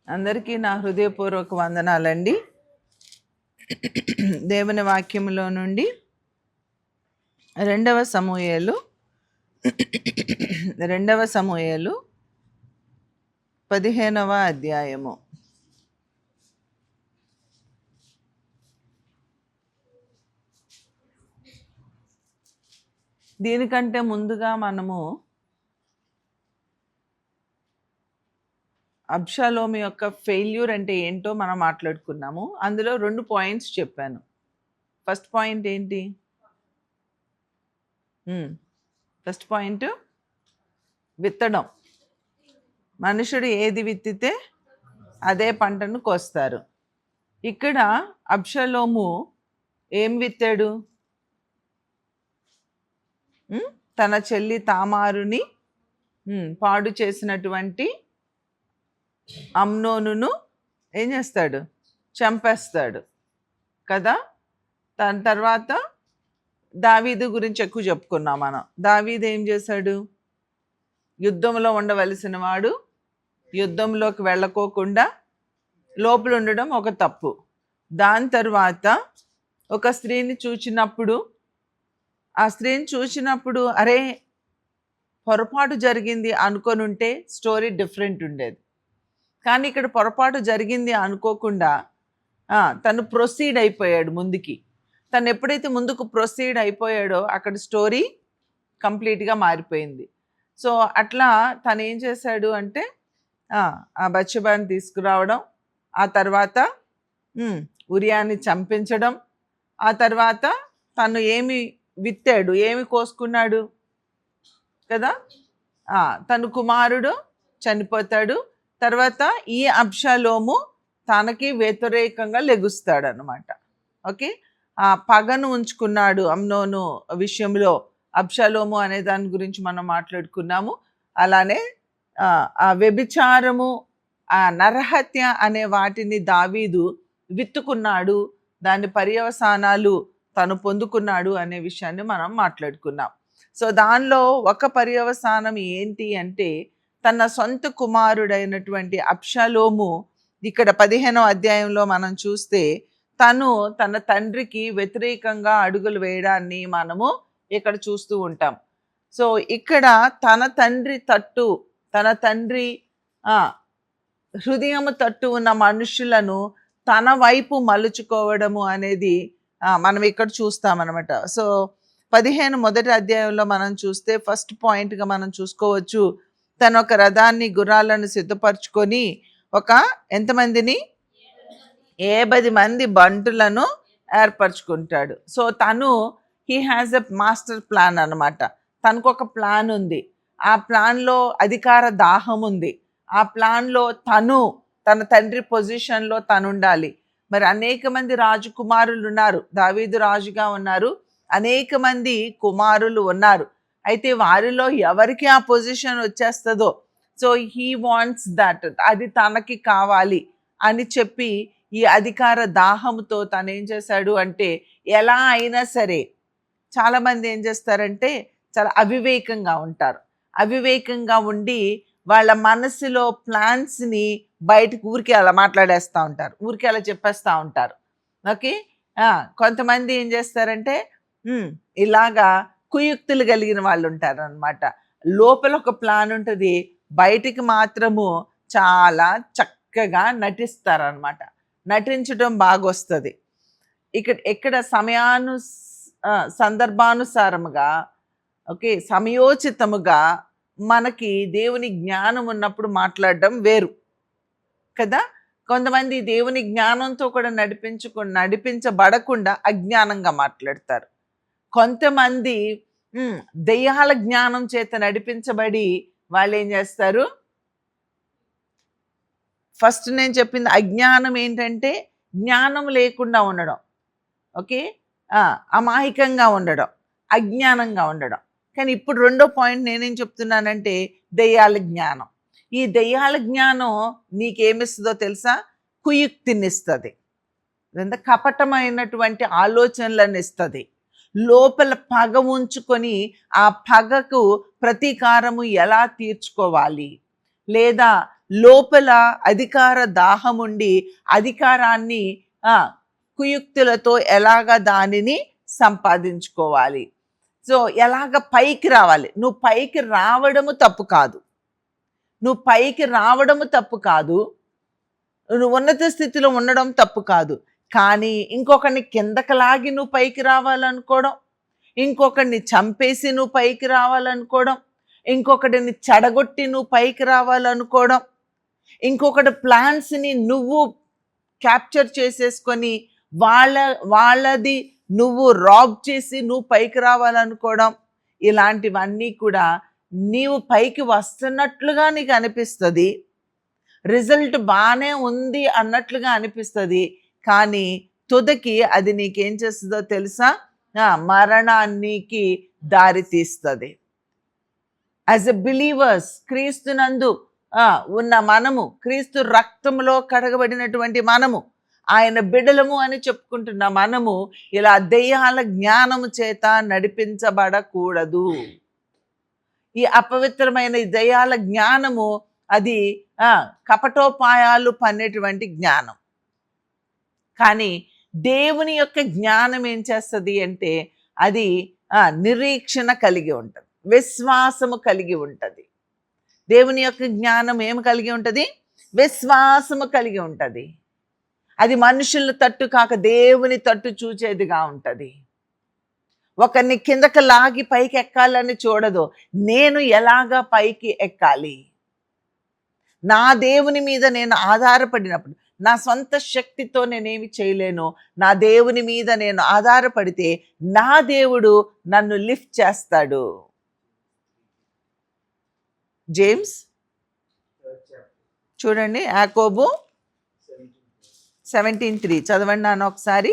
అందరికీ నా హృదయపూర్వక వందనాలండి. దేవుని వాక్యములో నుండి రెండవ సమూయేలు 15వ అధ్యాయము. దీనికంటే ముందుగా మనము అబ్షాలోము యొక్క ఫెయిల్యూర్ అంటే ఏంటో మనం మాట్లాడుకున్నాము. అందులో 2 పాయింట్స్ చెప్పాను. ఫస్ట్ పాయింట్ ఏంటి? ఫస్ట్ పాయింట్ విత్తడం. మనుషుడు ఏది విత్తితే అదే పంటను కోస్తారు. ఇక్కడ అబ్షాలోము ఏం విత్తాడు? తన చెల్లి తామారుని పాడు చేసినటువంటి అమ్నోనును ఏం చేస్తాడు? చంపేస్తాడు కదా. దాని తర్వాత దావీదు గురించి ఎక్కువ చెప్పుకున్నాం మనం. దావీదు ఏం చేశాడు? యుద్ధంలో ఉండవలసిన వాడు యుద్ధంలోకి వెళ్ళకోకుండా లోపల ఉండడం ఒక తప్పు. దాని తర్వాత ఒక స్త్రీని చూచినప్పుడు అరే పొరపాటు జరిగింది అనుకొని ఉంటే స్టోరీ డిఫరెంట్ ఉండేది. కానీ ఇక్కడ పొరపాటు జరిగింది అనుకోకుండా తను ప్రొసీడ్ అయిపోయాడు ముందుకి. తను ఎప్పుడైతే ముందుకు ప్రొసీడ్ అయిపోయాడో అక్కడ స్టోరీ కంప్లీట్గా మారిపోయింది. సో అట్లా తను ఏం చేశాడు అంటే ఆ బత్షెబాని తీసుకురావడం, ఆ తర్వాత ఉరియాని చంపించడం, ఆ తర్వాత తను ఏమి విత్తాడు, ఏమి కోసుకున్నాడు కదా. తను కుమారుడు చనిపోతాడు. తర్వాత ఈ అబ్షాలోము తనకి వ్యతిరేకంగా లెగుస్తాడు అనమాట. ఓకే, ఆ పగను ఉంచుకున్నాడు అమ్నోను విషయంలో. అబ్షాలోము అనే దాని గురించి మనం మాట్లాడుకున్నాము. అలానే ఆ వ్యభిచారము, ఆ నరహత్య అనే వాటిని దావీదు విత్తుకున్నాడు, దాని పర్యవసానాలు తను పొందుకున్నాడు అనే విషయాన్ని మనం మాట్లాడుకున్నాం. సో దానిలో ఒక పర్యవసానం ఏంటి అంటే, తన సొంత కుమారుడైనటువంటి అబ్షాలోము ఇక్కడ 15వ అధ్యాయంలో మనం చూస్తే తను తన తండ్రికి వ్యతిరేకంగా అడుగులు వేయడాన్ని మనము ఇక్కడ చూస్తూ ఉంటాం. సో ఇక్కడ తన తండ్రి హృదయము తట్టు ఉన్న మనుషులను తన వైపు మలుచుకోవడము అనేది మనం ఇక్కడ చూస్తామన్నమాట. సో 15 మొదటి అధ్యాయంలో మనం చూస్తే ఫస్ట్ పాయింట్గా మనం చూసుకోవచ్చు, తను ఒక రథాన్ని, గుర్రాలను సిద్ధపరచుకొని ఎంతమందిని 70 మంది బంటులను ఏర్పరచుకుంటాడు. సో తను he has a master plan అనమాట. తనకు ఒక ప్లాన్ ఉంది. ఆ ప్లాన్లో అధికార దాహం ఉంది. ఆ ప్లాన్లో తన తండ్రి పొజిషన్లో తను ఉండాలి. మరి అనేక మంది రాజకుమారులు ఉన్నారు. దావీదు రాజుగా ఉన్నారు, అనేక మంది కుమారులు ఉన్నారు. అయితే వారిలో ఎవరికి ఆ పొజిషన్ వచ్చేస్తుందో, సో హీ వాంట్స్ దట్, అది తనకి కావాలి అని చెప్పి ఈ అధికార దాహంతో తను ఏం చేశాడు అంటే, ఎలా అయినా సరే, చాలామంది ఏం చేస్తారంటే చాలా అవివేకంగా ఉంటారు. అవివేకంగా ఉండి వాళ్ళ మనసులో ప్లాన్స్ని బయటకు ఊరికే అలా మాట్లాడేస్తూ ఉంటారు, ఊరికే అలా చెప్పేస్తూ ఉంటారు. ఓకే, కొంతమంది ఏం చేస్తారంటే ఇలాగా కుయుక్తులు కలిగిన వాళ్ళు ఉంటారు అనమాట. లోపల ఒక ప్లాన్ ఉంటుంది, బయటికి మాత్రము చాలా చక్కగా నటిస్తారనమాట. నటించడం బాగొస్తుంది. ఎక్కడ సందర్భానుసారముగా, ఓకే, సమయోచితముగా మనకి దేవుని జ్ఞానం ఉన్నప్పుడు మాట్లాడడం వేరు కదా. కొంతమంది దేవుని జ్ఞానంతో కూడా నడిపించబడకుండా అజ్ఞానంగా మాట్లాడతారు. కొంతమంది దెయ్యాల జ్ఞానం చేత నడిపించబడి వాళ్ళు ఏం చేస్తారు? ఫస్ట్ నేను చెప్పింది అజ్ఞానం ఏంటంటే జ్ఞానం లేకుండా ఉండడం, ఓకే, అమాయకంగా ఉండడం, అజ్ఞానంగా ఉండడం. కానీ ఇప్పుడు రెండో పాయింట్ నేనేం చెప్తున్నానంటే దెయ్యాల జ్ఞానం. ఈ దెయ్యాల జ్ఞానం నీకేమిస్తుందో తెలుసా? కుయుక్తినిస్తుంది, కపటమైనటువంటి ఆలోచనలను ఇస్తుంది. లోపల పగ ఉంచుకొని ఆ పగకు ప్రతీకారము ఎలా తీర్చుకోవాలి, లేదా లోపల అధికార దాహముండి అధికారాన్ని కుయుక్తులతో ఎలాగ దానిని సంపాదించుకోవాలి. సో ఎలాగ పైకి రావాలి. నువ్వు పైకి రావడము తప్పు కాదు, నువ్వు పైకి రావడము తప్పు కాదు, నువ్వు ఉన్నత స్థితిలో ఉండడం తప్పు కాదు. కానీ ఇంకొకరిని కిందకి లాగి నువ్వు పైకి రావాలనుకోవడం, ఇంకొకరిని చంపేసి నువ్వు పైకి రావాలనుకోవడం, ఇంకొకటిని చెడగొట్టి నువ్వు పైకి రావాలనుకోవడం, ఇంకొకటి ప్లాన్స్ని నువ్వు క్యాప్చర్ చేసేసుకొని వాళ్ళది నువ్వు రాబ్ చేసి నువ్వు పైకి రావాలనుకోవడం, ఇలాంటివన్నీ కూడా నీవు పైకి వస్తున్నట్లుగా నీకు అనిపిస్తుంది, రిజల్ట్ బాగానే ఉంది అన్నట్లుగా అనిపిస్తుంది. కానీ తుదకి అది నీకేం చేస్తుందో తెలుసా? మరణానికి దారి తీస్తుంది. యాజ్ ఎ బిలీవర్స్, క్రీస్తునందు ఉన్న మనము, క్రీస్తు రక్తంలో కడగబడినటువంటి మనము, ఆయన బిడ్డలము అని చెప్పుకుంటున్న మనము ఇలా దెయ్యాల జ్ఞానము చేత నడిపించబడకూడదు. ఈ అపవిత్రమైన దెయ్యాల జ్ఞానము అది కపటోపాయాలు పన్నేటువంటి జ్ఞానం. కానీ దేవుని యొక్క జ్ఞానం ఏం చేస్తుంది అంటే అది నిరీక్షణ కలిగి ఉంటుంది, విశ్వాసము కలిగి ఉంటుంది. దేవుని యొక్క జ్ఞానం ఏమి కలిగి ఉంటుంది? విశ్వాసము కలిగి ఉంటుంది. అది మనుషుల తట్టు కాక దేవుని తట్టు చూచేదిగా ఉంటుంది. ఒకరిని కిందకి లాగి పైకి ఎక్కాలని చూడదు, నేను ఎలాగా పైకి ఎక్కాలి. నా దేవుని మీద నేను ఆధారపడినప్పుడు, నా సొంత శక్తితో నేనేమి చేయలేను, నా దేవుని మీద నేను ఆధారపడితే నా దేవుడు నన్ను లిఫ్ట్ చేస్తాడు. జేమ్స్ చూడండి, యాకోబు 17:3 చదవండి నాన్న ఒకసారి.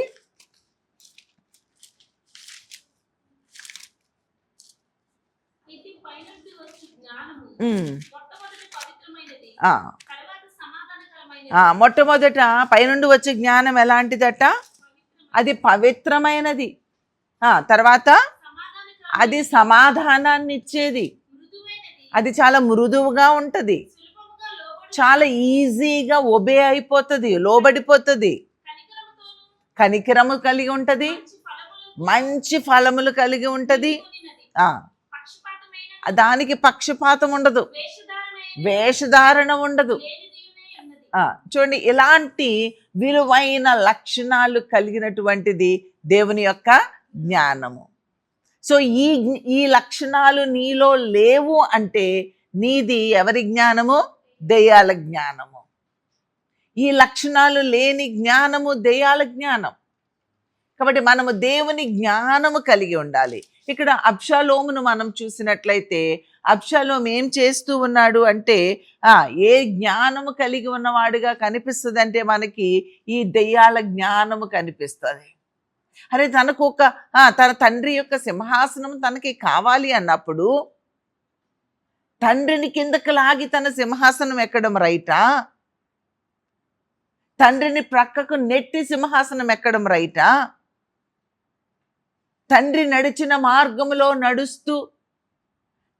మొట్టమొదట పైనుండి వచ్చే జ్ఞానం ఎలాంటిదట? అది పవిత్రమైనది. తర్వాత అది సమాధానాన్ని ఇచ్చేది, అది చాలా మృదువుగా ఉంటుంది, చాలా ఈజీగా ఒబే అయిపోతుంది, లోబడిపోతుంది, కనికరము కలిగి ఉంటుంది, మంచి ఫలములు కలిగి ఉంటుంది. దానికి పక్షపాతం ఉండదు, వేషధారణ ఉండదు. చూడండి, ఇలాంటి విలువైన లక్షణాలు కలిగినటువంటిది దేవుని యొక్క జ్ఞానము. సో ఈ లక్షణాలు నీలో లేవు అంటే నీది ఎవరి జ్ఞానము? దెయ్యాల జ్ఞానము. ఈ లక్షణాలు లేని జ్ఞానము దెయ్యాల జ్ఞానం. కాబట్టి మనము దేవుని జ్ఞానము కలిగి ఉండాలి. ఇక్కడ అబ్షాలోమును మనం చూసినట్లయితే అబ్షాలోము ఏం చేస్తూ ఉన్నాడు అంటే ఏ జ్ఞానము కలిగి ఉన్నవాడుగా కనిపిస్తుంది అంటే మనకి ఈ దెయ్యాల జ్ఞానము కనిపిస్తుంది. అరే తనకు తన తండ్రి యొక్క సింహాసనం తనకి కావాలి అన్నప్పుడు తండ్రిని కిందకి లాగి తన సింహాసనం ఎక్కడం రైటా? తండ్రిని ప్రక్కకు నెట్టి సింహాసనం ఎక్కడం రైటా? తండ్రి నడిచిన మార్గములో నడుస్తూ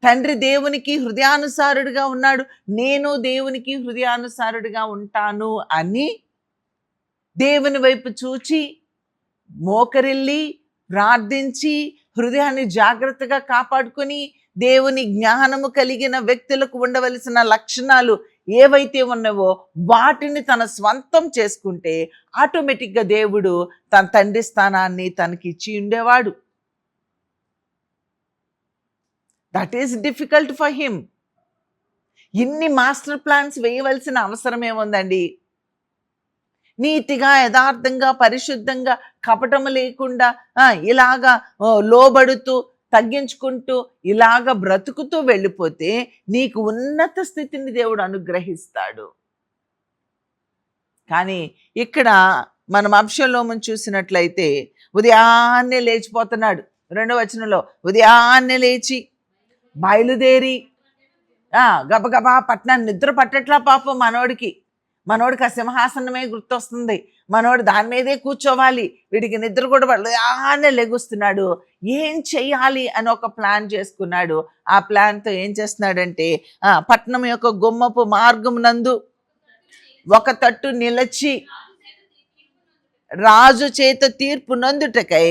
తండ్రి దేవునికి హృదయానుసారుడిగా ఉన్నాడు, నేను దేవునికి హృదయానుసారుడిగా ఉంటాను అని దేవుని వైపు చూచి మోకరిల్లి ప్రార్థించి హృదయాన్ని జాగ్రత్తగా కాపాడుకొని దేవుని జ్ఞానము కలిగిన వ్యక్తులకు ఉండవలసిన లక్షణాలు ఏవైతే ఉన్నావో వాటిని తన స్వంతం చేసుకుంటే ఆటోమేటిక్గా దేవుడు తన తండ్రి స్థానాన్ని తనకి ఇచ్చి ఉండేవాడు. That is difficult for him. ఇన్ని మాస్టర్ ప్లాన్స్ వేయవలసిన అవసరం ఏముందండి? నీతిగా, యథార్థంగా, పరిశుద్ధంగా, కపటము లేకుండా ఇలాగా లోబడుతూ తగ్గించుకుంటూ ఇలాగ బ్రతుకుతూ వెళ్ళిపోతే నీకు ఉన్నత స్థితిని దేవుడు అనుగ్రహిస్తాడు. కానీ ఇక్కడ మనం అబ్షాలోమును చూసినట్లయితే ఉదయాన్నే లేచిపోతున్నాడు. 2వ వచనంలో ఉదయాన్నే లేచి బయలుదేరి గబగబా పట్టణాన్ని, నిద్ర పట్టట్లా పాపం మనోడికి, మనోడికి ఆ సింహాసనమే గుర్తొస్తుంది, మనోడు దాని మీదే కూర్చోవాలి, వీడికి నిద్ర కూడా పడలేనే లెగుస్తున్నాడు. ఏం చెయ్యాలి అని ఒక ప్లాన్ చేసుకున్నాడు. ఆ ప్లాన్తో ఏం చేస్తున్నాడంటే పట్నం యొక్క గుమ్మపు మార్గం నందు ఒక తట్టు నిలిచి రాజు చేత తీర్పు నందుటకై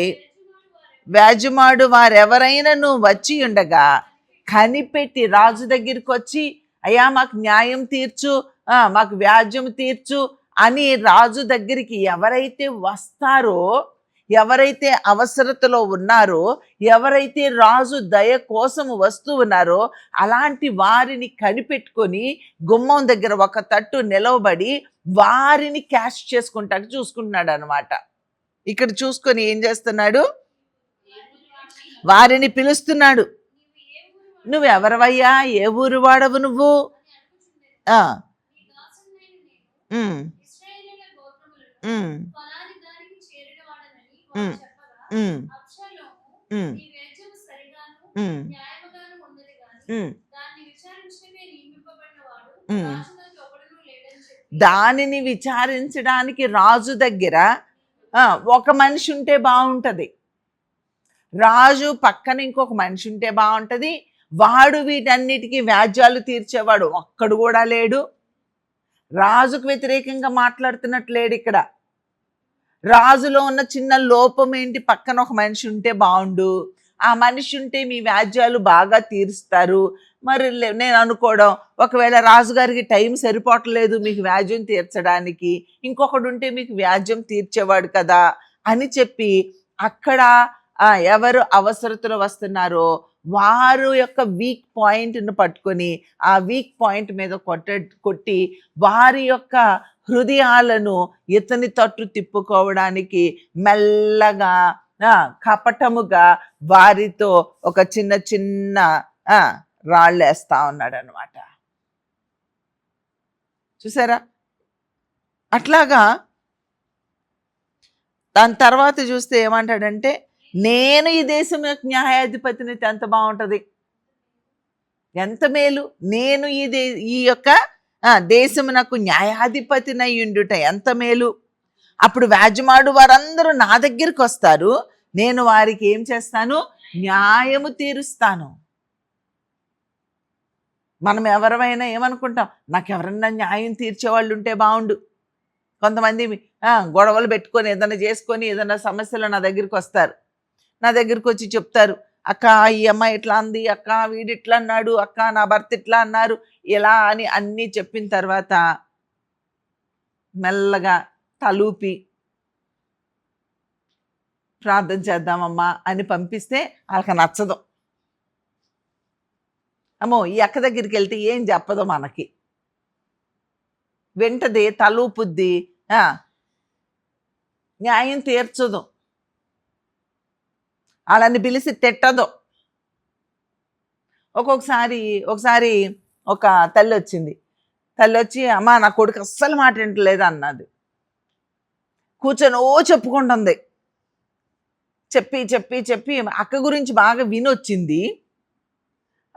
వ్యాజమాడు వారెవరైనాను వచ్చి ఉండగా కనిపెట్టి రాజు దగ్గరికి వచ్చి, అయ్యా మాకు న్యాయం తీర్చు, మాకు వ్యాజ్యం తీర్చు అని రాజు దగ్గరికి ఎవరైతే వస్తారో, ఎవరైతే అవసరతలో ఉన్నారో, ఎవరైతే రాజు దయ కోసం వస్తూ ఉన్నారో అలాంటి వారిని కనిపెట్టుకొని గుమ్మం దగ్గర ఒక తట్టు నిలవబడి వారిని క్యాష్ చేసుకుంటానికి చూసుకుంటున్నాడు అనమాట. ఇక్కడ చూసుకొని ఏం చేస్తున్నాడు, వారిని పిలుస్తున్నాడు. నువ్వెవరవయ్యా, ఏ ఊరు వాడవు నువ్వు? దానిని విచారించడానికి రాజు దగ్గర ఒక మనిషి ఉంటే బాగుంటది, రాజు పక్కన ఇంకొక మనిషి ఉంటే బాగుంటది. వాడు వీటన్నిటికీ వ్యాజ్యాలు తీర్చేవాడు ఒక్కడు కూడా లేడు. రాజుకు వ్యతిరేకంగా మాట్లాడుతున్నట్టు లేడు ఇక్కడ. రాజులో ఉన్న చిన్న లోపం ఏంటి, పక్కన ఒక మనిషి ఉంటే బాగుండు, ఆ మనిషి ఉంటే మీ వ్యాజ్యాలు బాగా తీరుస్తారు. మరి నేను అనుకోవడం, ఒకవేళ రాజుగారికి టైం సరిపోవట్లేదు మీకు వ్యాజ్యం తీర్చడానికి, ఇంకొకడు ఉంటే మీకు వ్యాజ్యం తీర్చేవాడు కదా అని చెప్పి అక్కడ ఎవరు అవసరతలు వస్తున్నారో వారు యొక్క వీక్ పాయింట్ను పట్టుకొని ఆ వీక్ పాయింట్ మీద కొట్టి వారి యొక్క హృదయాలను ఇతని తట్టు తిప్పుకోవడానికి మెల్లగా కపటముగా వారితో ఒక చిన్న చిన్న రాళ్ళు వేస్తా ఉన్నాడు అనమాట. చూసారా? అట్లాగా దాని తర్వాత చూస్తే ఏమంటాడంటే, నేను ఈ దేశం యొక్క న్యాయాధిపతిని, ఎంత బాగుంటుంది, ఎంత మేలు, నేను ఈ యొక్క దేశమునకు న్యాయాధిపతినై ఉండుట ఎంత మేలు. అప్పుడు వ్యాజ్యమాడు వారందరూ నా దగ్గరికి వస్తారు, నేను వారికి ఏం చేస్తాను, న్యాయము తీరుస్తాను. మనం ఎవరైనా ఏమనుకుంటాం, నాకు ఎవరన్నా న్యాయం తీర్చేవాళ్ళు ఉంటే బాగుండు. కొంతమంది గొడవలు పెట్టుకొని ఏదైనా చేసుకొని ఏదైనా సమస్యలు నా దగ్గరికి వస్తారు, నా దగ్గరికి వచ్చి చెప్తారు, అక్క ఈ అమ్మాయి ఇట్లా అంది, అక్క వీడు ఇట్లా అన్నాడు, అక్క నా భర్త ఇట్లా అన్నారు, ఇలా అని అన్నీ చెప్పిన తర్వాత మెల్లగా తలూపి ప్రార్థన చేద్దామమ్మా అని పంపిస్తే వాళ్ళకి నచ్చదు. అమ్మో ఈ అక్క దగ్గరికి వెళ్తే ఏం చెప్పదు, మనకి వెంటది, తలూపుద్ది, న్యాయం తీర్చదు, వాళ్ళని పిలిచి తిట్టదు. ఒకసారి ఒక తల్లి వచ్చింది, తల్లి వచ్చి, అమ్మ నా కొడుకు అస్సలు మాట వింటలేదు అన్నది. కూర్చొని చెప్పుకుంటుంది, చెప్పి చెప్పి చెప్పి అక్క గురించి బాగా వినొచ్చింది.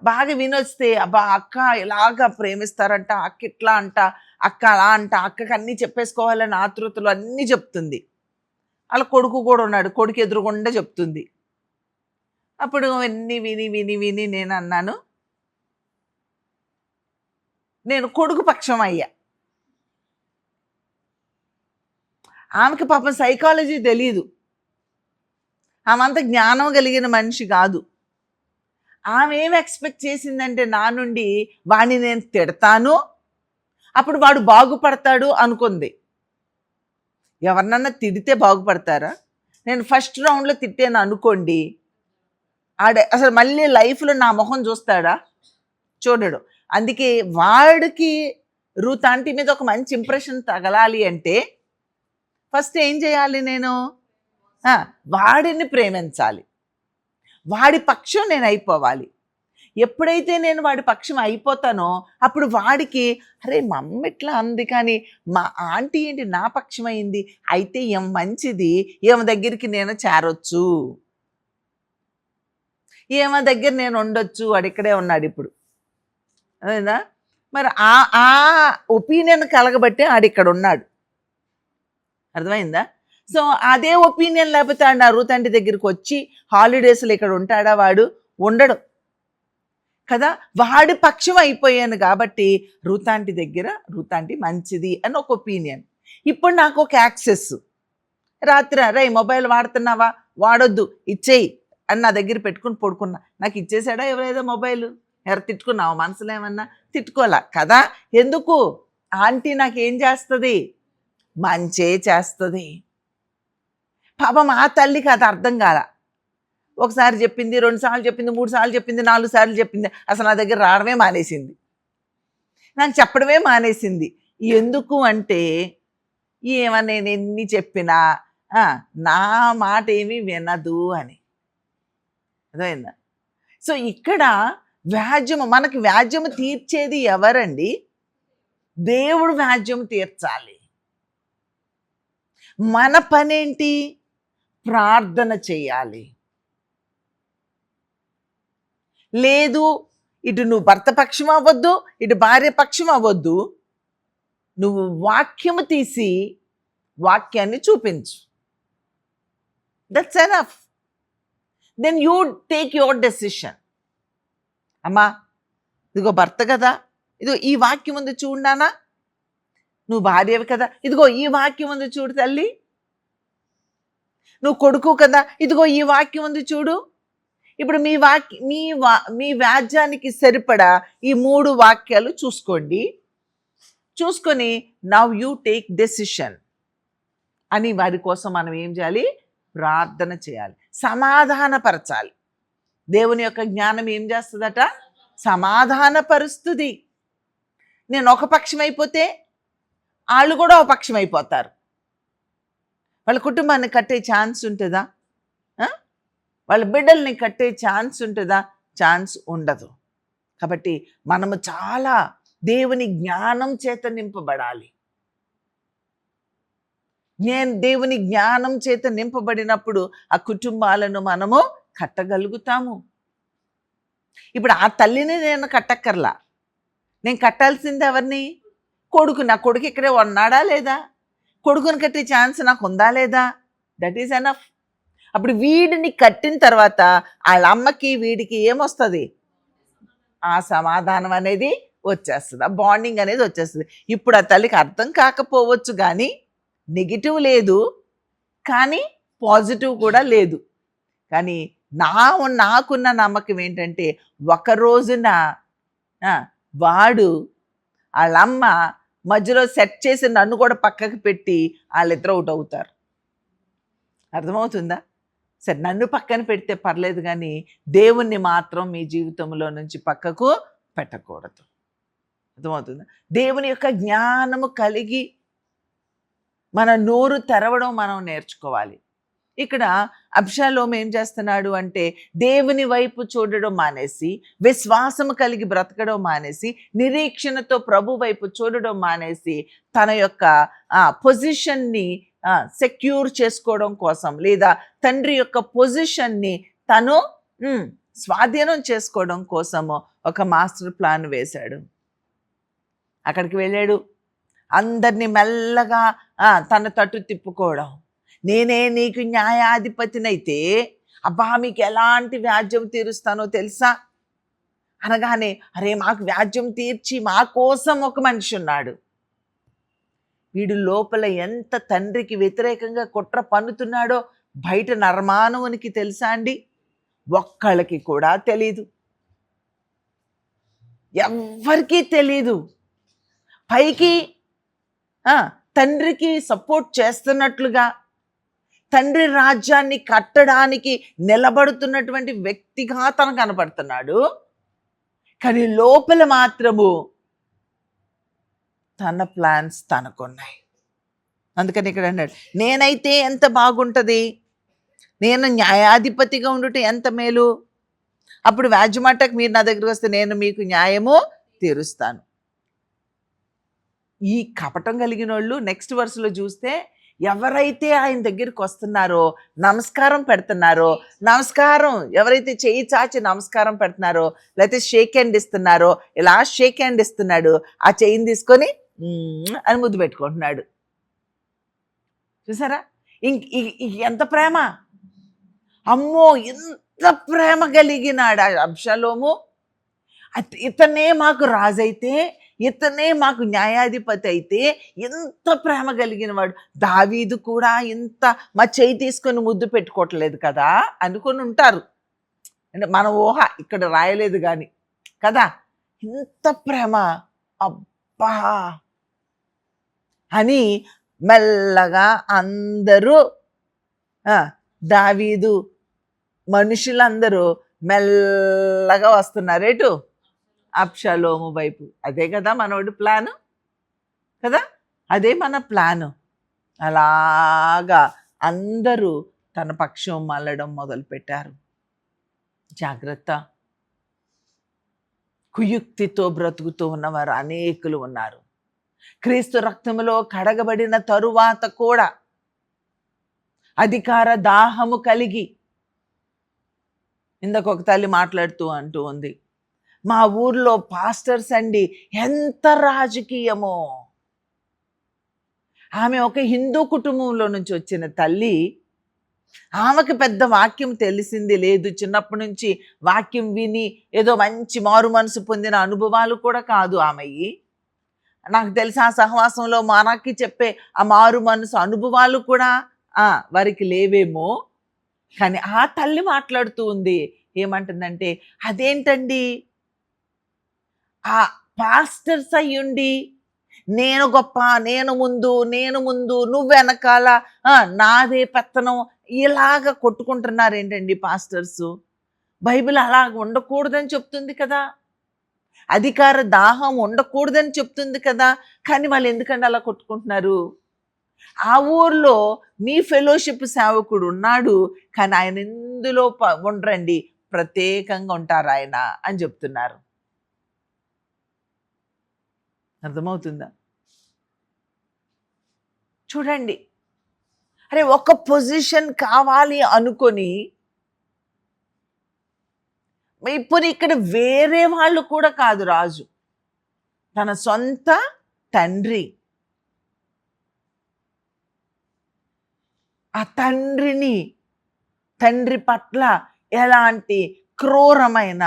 బాగా వినొస్తే, అబ్బా అక్క ఇలాగా ప్రేమిస్తారంట, అక్క ఇట్లా అంట, అక్క అలా అంట, అక్కకి అన్నీ చెప్పేసుకోవాలని ఆతృతలు అన్నీ చెప్తుంది. వాళ్ళ కొడుకు కూడా ఉన్నాడు, కొడుకు ఎదురుగుండా చెప్తుంది. అప్పుడు అన్నీ విని విని విని నేను అన్నాను, నేను కొడుకు పక్షం అయ్యా. ఆమెకి పాపం సైకాలజీ తెలీదు, ఆమెంత జ్ఞానం కలిగిన మనిషి కాదు. ఆమె ఏం ఎక్స్పెక్ట్ చేసిందంటే నా నుండి, వాడిని నేను తిడతాను అప్పుడు వాడు బాగుపడతాడు అనుకుంది. ఎవరినన్నా తిడితే బాగుపడతారా? నేను ఫస్ట్ రౌండ్లో తిట్టాను అనుకోండి, అసలు మళ్ళీ లైఫ్లో నా మొహం చూస్తాడా? చూడడు. అందుకే వాడికి రూత్ ఆంటీ మీద ఒక మంచి ఇంప్రెషన్ తగలాలి అంటే ఫస్ట్ ఏం చేయాలి, నేను వాడిని ప్రేమించాలి, వాడి పక్షం నేను అయిపోవాలి. ఎప్పుడైతే నేను వాడి పక్షం అయిపోతానో అప్పుడు వాడికి, అరే మా అమ్మ ఇట్లా అంది కానీ మా ఆంటీ ఏంటి నా పక్షం అయింది, అయితే ఏం మంచిది, ఏమ దగ్గరికి నేను చేరొచ్చు, ఏమ దగ్గర నేను ఉండొచ్చు. వాడు ఇక్కడే ఉన్నాడు ఇప్పుడు, అదేనా? మరి ఆ ఆ ఒపీనియన్ కలగబట్టే ఆడిక్కడ ఉన్నాడు. అర్థమైందా? సో అదే ఒపీనియన్ లేకపోతే ఆడు రూత్ ఆంటీ దగ్గరికి వచ్చి హాలిడేస్లో ఇక్కడ ఉంటాడా? వాడు ఉండడు కదా. వాడి పక్షం అయిపోయాను కాబట్టి రూత్ ఆంటీ దగ్గర రూత్ ఆంటీ మంచిది అని ఒక ఒపీనియన్. ఇప్పుడు నాకు ఒక యాక్సెస్. రాత్రి రే మొబైల్ వాడుతున్నావా, వాడొద్దు, ఇచ్చేయి అని నా దగ్గర పెట్టుకుని పడుకున్నా. నాకు ఇచ్చేసాడా ఎవరేదో మొబైల్? ఎవరు తిట్టుకున్నావు మనసులో? ఏమన్నా తిట్టుకోలే కదా. ఎందుకు? ఆంటీ నాకేం చేస్తుంది? మంచే చేస్తుంది. పాపం ఆ తల్లికి అది అర్థం కాల. ఒకసారి చెప్పింది, 2 సార్లు చెప్పింది, 3 సార్లు చెప్పింది, 4 సార్లు చెప్పింది. అసలు నా దగ్గర రావడమే మానేసింది, నాకు చెప్పడమే మానేసింది. ఎందుకు అంటే ఏమన్నా నేను ఎన్ని చెప్పినా నా మాట ఏమీ వినదు అని. అర్థమైందా? సో ఇక్కడ వ్యాజ్యము, మనకి వ్యాజ్యము తీర్చేది ఎవరండి? దేవుడు వ్యాజ్యము తీర్చాలి. మన పనేంటి? ప్రార్థన చేయాలి. లేదు ఇటు నువ్వు భర్త పక్షం అవ్వద్దు, ఇటు భార్య పక్షం అవ్వద్దు. నువ్వు వాక్యము తీసి వాక్యాన్ని చూపించు. That's enough. Then you take your decision. అమ్మా ఇదిగో భర్త కదా, ఇదిగో ఈ వాక్యం ఉంది చూడనా. నువ్వు భార్యవి కదా, ఇదిగో ఈ వాక్యం ఉంది చూడు తల్లి. నువ్వు కొడుకు కదా, ఇదిగో ఈ వాక్యం ఉంది చూడు. ఇప్పుడు మీ వ్యాజ్యానికి సరిపడా ఈ 3 వాక్యాలు చూసుకోండి. చూసుకొని నవ్ యూ టేక్ డెసిషన్ అని వారి కోసం మనం ఏం చేయాలి? ప్రార్థన చేయాలి, సమాధానపరచాలి. దేవుని యొక్క జ్ఞానం ఏం చేస్తుందట? సమాధానపరుస్తుంది. నేను ఒక పక్షం అయిపోతే వాళ్ళు కూడా ఒక పక్షం అయిపోతారు. వాళ్ళ కుటుంబాన్ని కట్టే ఛాన్స్ ఉంటుందా? వాళ్ళ బిడ్డల్ని కట్టే ఛాన్స్ ఉంటుందా? ఛాన్స్ ఉండదు. కాబట్టి మనము చాలా దేవుని జ్ఞానం చేత నింపబడాలి. దేవుని జ్ఞానం చేత నింపబడినప్పుడు ఆ కుటుంబాలను మనము కట్టగలుగుతాము. ఇప్పుడు ఆ తల్లిని నేను కట్టక్కర్లా. నేను కట్టాల్సింది ఎవరిని? కొడుకు. నా కొడుకు ఇక్కడే ఉన్నాడా లేదా? కొడుకుని కట్టే ఛాన్స్ నాకు ఉందా లేదా? That is enough. అప్పుడు వీడిని కట్టిన తర్వాత వాళ్ళ అమ్మకి వీడికి ఏమొస్తుంది? ఆ సమాధానం అనేది వచ్చేస్తుంది, ఆ బాండింగ్ అనేది వచ్చేస్తుంది. ఇప్పుడు ఆ తల్లికి అర్థం కాకపోవచ్చు, కానీ నెగిటివ్ లేదు, కానీ పాజిటివ్ కూడా లేదు. కానీ నాకున్న నమ్మకం ఏంటంటే ఒక రోజున వాడు వాళ్ళమ్మ మధ్యలో సెట్ చేసి నన్ను కూడా పక్కకు పెట్టి వాళ్ళిద్దరు అవుట్ అవుతారు. అర్థమవుతుందా? సరే, నన్ను పక్కన పెడితే పర్లేదు, కానీ దేవుణ్ణి మాత్రం మీ జీవితంలో నుంచి పక్కకు పెట్టకూడదు. అర్థమవుతుందా? దేవుని యొక్క జ్ఞానము కలిగి మన నోరు తెరవడం మనం నేర్చుకోవాలి. ఇక్కడ అబ్షాలోము ఏం చేస్తున్నాడు అంటే దేవుని వైపు చూడడం మానేసి, విశ్వాసము కలిగి బ్రతకడం మానేసి, నిరీక్షణతో ప్రభు వైపు చూడడం మానేసి, తన యొక్క పొజిషన్ని సెక్యూర్ చేసుకోవడం కోసం, లేదా తండ్రి యొక్క పొజిషన్ని తను స్వాధీనం చేసుకోవడం కోసము ఒక మాస్టర్ ప్లాన్ వేశాడు. అక్కడికి వెళ్ళాడు, అందరినీ మెల్లగా తన తట్టు తిప్పుకోవడం. నేనే నీకు న్యాయాధిపతినైతే అబ్బా మీకు ఎలాంటి వ్యాజ్యం తీరుస్తానో తెలుసా అనగానే, అరే మాకు వ్యాజ్యం తీర్చి మా కోసం ఒక మనిషి ఉన్నాడు. వీడు లోపల ఎంత తండ్రికి వ్యతిరేకంగా కుట్ర పన్నుతున్నాడో బయట నరమానవునికి తెలుసా అండి? ఒక్కళ్ళకి కూడా తెలీదు, ఎవ్వరికీ తెలీదు. పైకి తండ్రికి సపోర్ట్ చేస్తున్నట్లుగా, తండ్రి రాజ్యాన్ని కట్టడానికి నిలబడుతున్నటువంటి వ్యక్తిగా తను కనపడుతున్నాడు. కానీ లోపల మాత్రము తన ప్లాన్స్ తనకున్నాయి. అందుకని ఇక్కడ అన్నాడు, నేనైతే ఎంత బాగుంటుంది, నేను న్యాయాధిపతిగా ఉండుట ఎంత మేలు. అప్పుడు వ్యాజ్యమాటకు మీరు నా దగ్గరికి వస్తే నేను మీకు న్యాయము తీరుస్తాను. ఈ కపటం కలిగిన వాళ్ళు నెక్స్ట్ వర్స్లో చూస్తే ఎవరైతే ఆయన దగ్గరికి వస్తున్నారో, నమస్కారం పెడుతున్నారో, నమస్కారం ఎవరైతే చేయి చాచి నమస్కారం పెడుతున్నారో, లేకపోతే షేక్ హ్యాండ్ ఇస్తున్నారో, ఇలా షేక్ హ్యాండ్ ఇస్తున్నాడు, ఆ చెయ్యిని తీసుకొని అని ముద్దు పెట్టుకుంటున్నాడు. చూసారా? ఎంత ప్రేమ! అమ్మో, ఎంత ప్రేమ కలిగినాడు అబ్షాలోము. ఇతనే మాకు రాజైతే, ఇతనే మాకు న్యాయాధిపతి అయితే ఎంత ప్రేమ కలిగిన వాడు. దావీదు కూడా ఇంత మా చేయి తీసుకొని ముద్దు పెట్టుకోవట్లేదు కదా అనుకొని ఉంటారు. అంటే మన ఊహ ఇక్కడ రాయలేదు కానీ కదా. ఇంత ప్రేమ, అబ్బా అని మెల్లగా అందరూ దావీదు మనుషులందరూ మెల్లగా వస్తున్నారేటు అబ్షాలోము వైపు. అదే కదా మనోడు ప్లాను కదా, అదే మన ప్లాను. అలాగా అందరూ తన పక్షం మళ్ళడం మొదలుపెట్టారు. జాగ్రత్త, కుయుక్తితో బ్రతుకుతూ ఉన్నవారు అనేకులు ఉన్నారు. క్రీస్తు రక్తములో కడగబడిన తరువాత కూడా అధికార దాహము కలిగి, ఇందాక ఒక తల్లి మాట్లాడుతూ అంటూ ఉంది, మా ఊర్లో పాస్టర్స్ అండి ఎంత రాజకీయమో. ఆమె ఒక హిందూ కుటుంబంలో నుంచి వచ్చిన తల్లి. ఆమెకు పెద్ద వాక్యం తెలిసింది లేదు, చిన్నప్పటి నుంచి వాక్యం విని ఏదో మంచి మారు మనసు పొందిన అనుభవాలు కూడా కాదు ఆమెయి. నాకు తెలిసి ఆ సహవాసంలో మనకి చెప్పే ఆ మారు మనసు అనుభవాలు కూడా వారికి లేవేమో. కానీ ఆ తల్లి మాట్లాడుతూ ఉంది, ఏమంటుందంటే, అదేంటండి ఆ పాస్టర్స్ అయ్యుండి నేను గొప్ప, నేను ముందు నువ్వు వెనకాల, నాదే పెత్తనం, ఇలాగ కొట్టుకుంటున్నారు ఏంటండి పాస్టర్సు? బైబిల్ అలా ఉండకూడదని చెప్తుంది కదా, అధికార దాహం ఉండకూడదని చెప్తుంది కదా. కానీ వాళ్ళు ఎందుకంటే అలా కొట్టుకుంటున్నారు? ఆ ఊర్లో మీ ఫెలోషిప్ సేవకుడు ఉన్నాడు, కానీ ఆయన ఎందులో ఉండరండి, ప్రత్యేకంగా ఉంటారు ఆయన అని చెప్తున్నారు. అర్థమవుతుందా? చూడండి, అరే ఒక పొజిషన్ కావాలి అనుకొని ఇప్పుడు ఇక్కడ వేరే వాళ్ళు కూడా కాదు రాజు, తన సొంత తండ్రి. ఆ తండ్రి పట్ల ఎలాంటి క్రూరమైన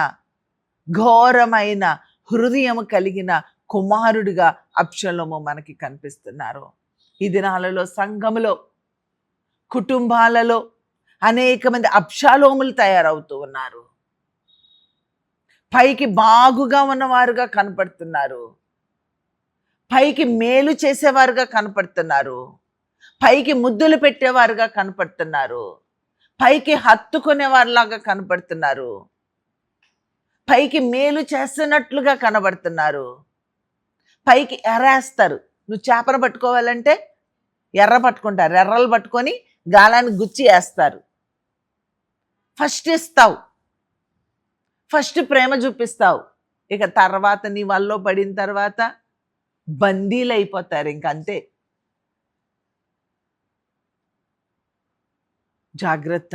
ఘోరమైన హృదయం కలిగిన కుమారుడిగా అబ్షాలోము మనకి కనిపిస్తున్నారు. ఈ దినాలలో సంఘములో, కుటుంబాలలో అనేక మంది అబ్షాలోములు తయారవుతూ ఉన్నారు. పైకి బాగుగా ఉన్నవారుగా కనపడుతున్నారు, పైకి మేలు చేసేవారుగా కనపడుతున్నారు, పైకి ముద్దులు పెట్టేవారుగా కనపడుతున్నారు, పైకి హత్తుకునేవారిలాగా కనపడుతున్నారు, పైకి మేలు చేస్తున్నట్లుగా కనబడుతున్నారు, పైకి ఎర్రేస్తారు. నువ్వు చేపను పట్టుకోవాలంటే ఎర్ర పట్టుకుంటారు, ఎర్రలు పట్టుకొని గాలాన్ని గుచ్చి వేస్తారు. ఫస్ట్ ఇస్తావు, ఫస్ట్ ప్రేమ చూపిస్తావు, ఇక తర్వాత నీ వల్ల పడిన తర్వాత బందీలు అయిపోతారు, ఇంకంతే. జాగ్రత్త.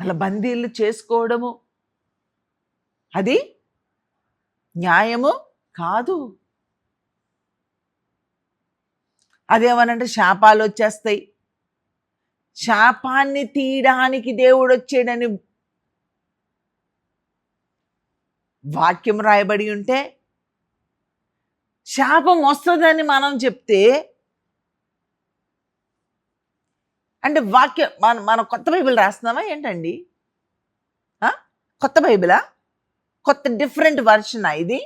అలా బందీలు చేసుకోవడము అది న్యాయము కాదు. అదేమనంటే శాపాలు వచ్చేస్తాయి. శాపాన్ని తీయడానికి దేవుడు వచ్చాడని వాక్యం రాయబడి ఉంటే, శాపం వస్తుందని మనం చెప్తే, అంటే వాక్యం మనం కొత్త బైబిల్ రాస్తున్నామా ఏంటండి? కొత్త బైబిలా? కొత్త డిఫరెంట్ వర్షనా ఇది?